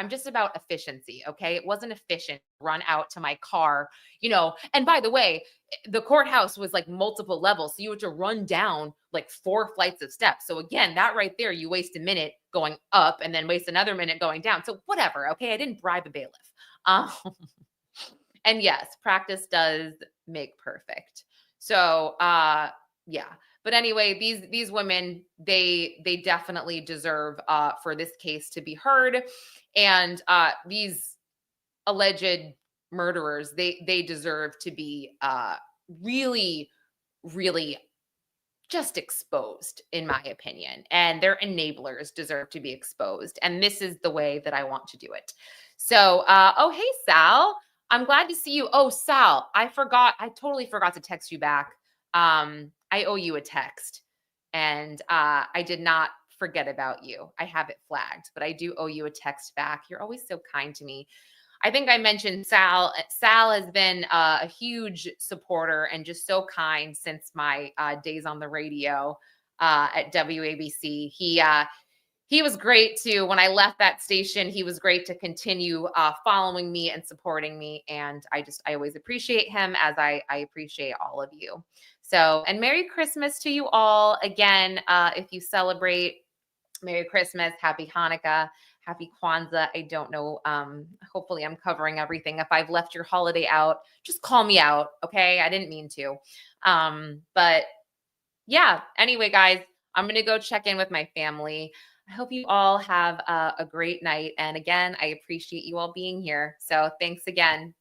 just about efficiency. Okay. It wasn't efficient to run out to my car, And by the way, the courthouse was like multiple levels. So you had to run down like 4 flights of steps. So again, that right there, you waste a minute going up and then waste another minute going down. So whatever. Okay. I didn't bribe a bailiff. Um, and yes, practice does make perfect. So yeah. But anyway, these women, they definitely deserve for this case to be heard. And these alleged murderers, they deserve to be really, really just exposed, in my opinion. And their enablers deserve to be exposed. And this is the way that I want to do it. So, oh, hey, Sal. I'm glad to see you. Oh, Sal, I totally forgot to text you back. I owe you a text. And I did not forget about you. I have it flagged, but I do owe you a text back. You're always so kind to me. I think I mentioned Sal. Sal has been a huge supporter and just so kind since my days on the radio at WABC. He was great too. When I left that station, he was great to continue following me and supporting me. And I always appreciate him, as I appreciate all of you. So, and Merry Christmas to you all. Again, if you celebrate, Merry Christmas, Happy Hanukkah, Happy Kwanzaa. I don't know. Hopefully I'm covering everything. If I've left your holiday out, just call me out. Okay. I didn't mean to. But yeah, anyway, guys, I'm going to go check in with my family. I hope you all have a great night. And again, I appreciate you all being here. So thanks again.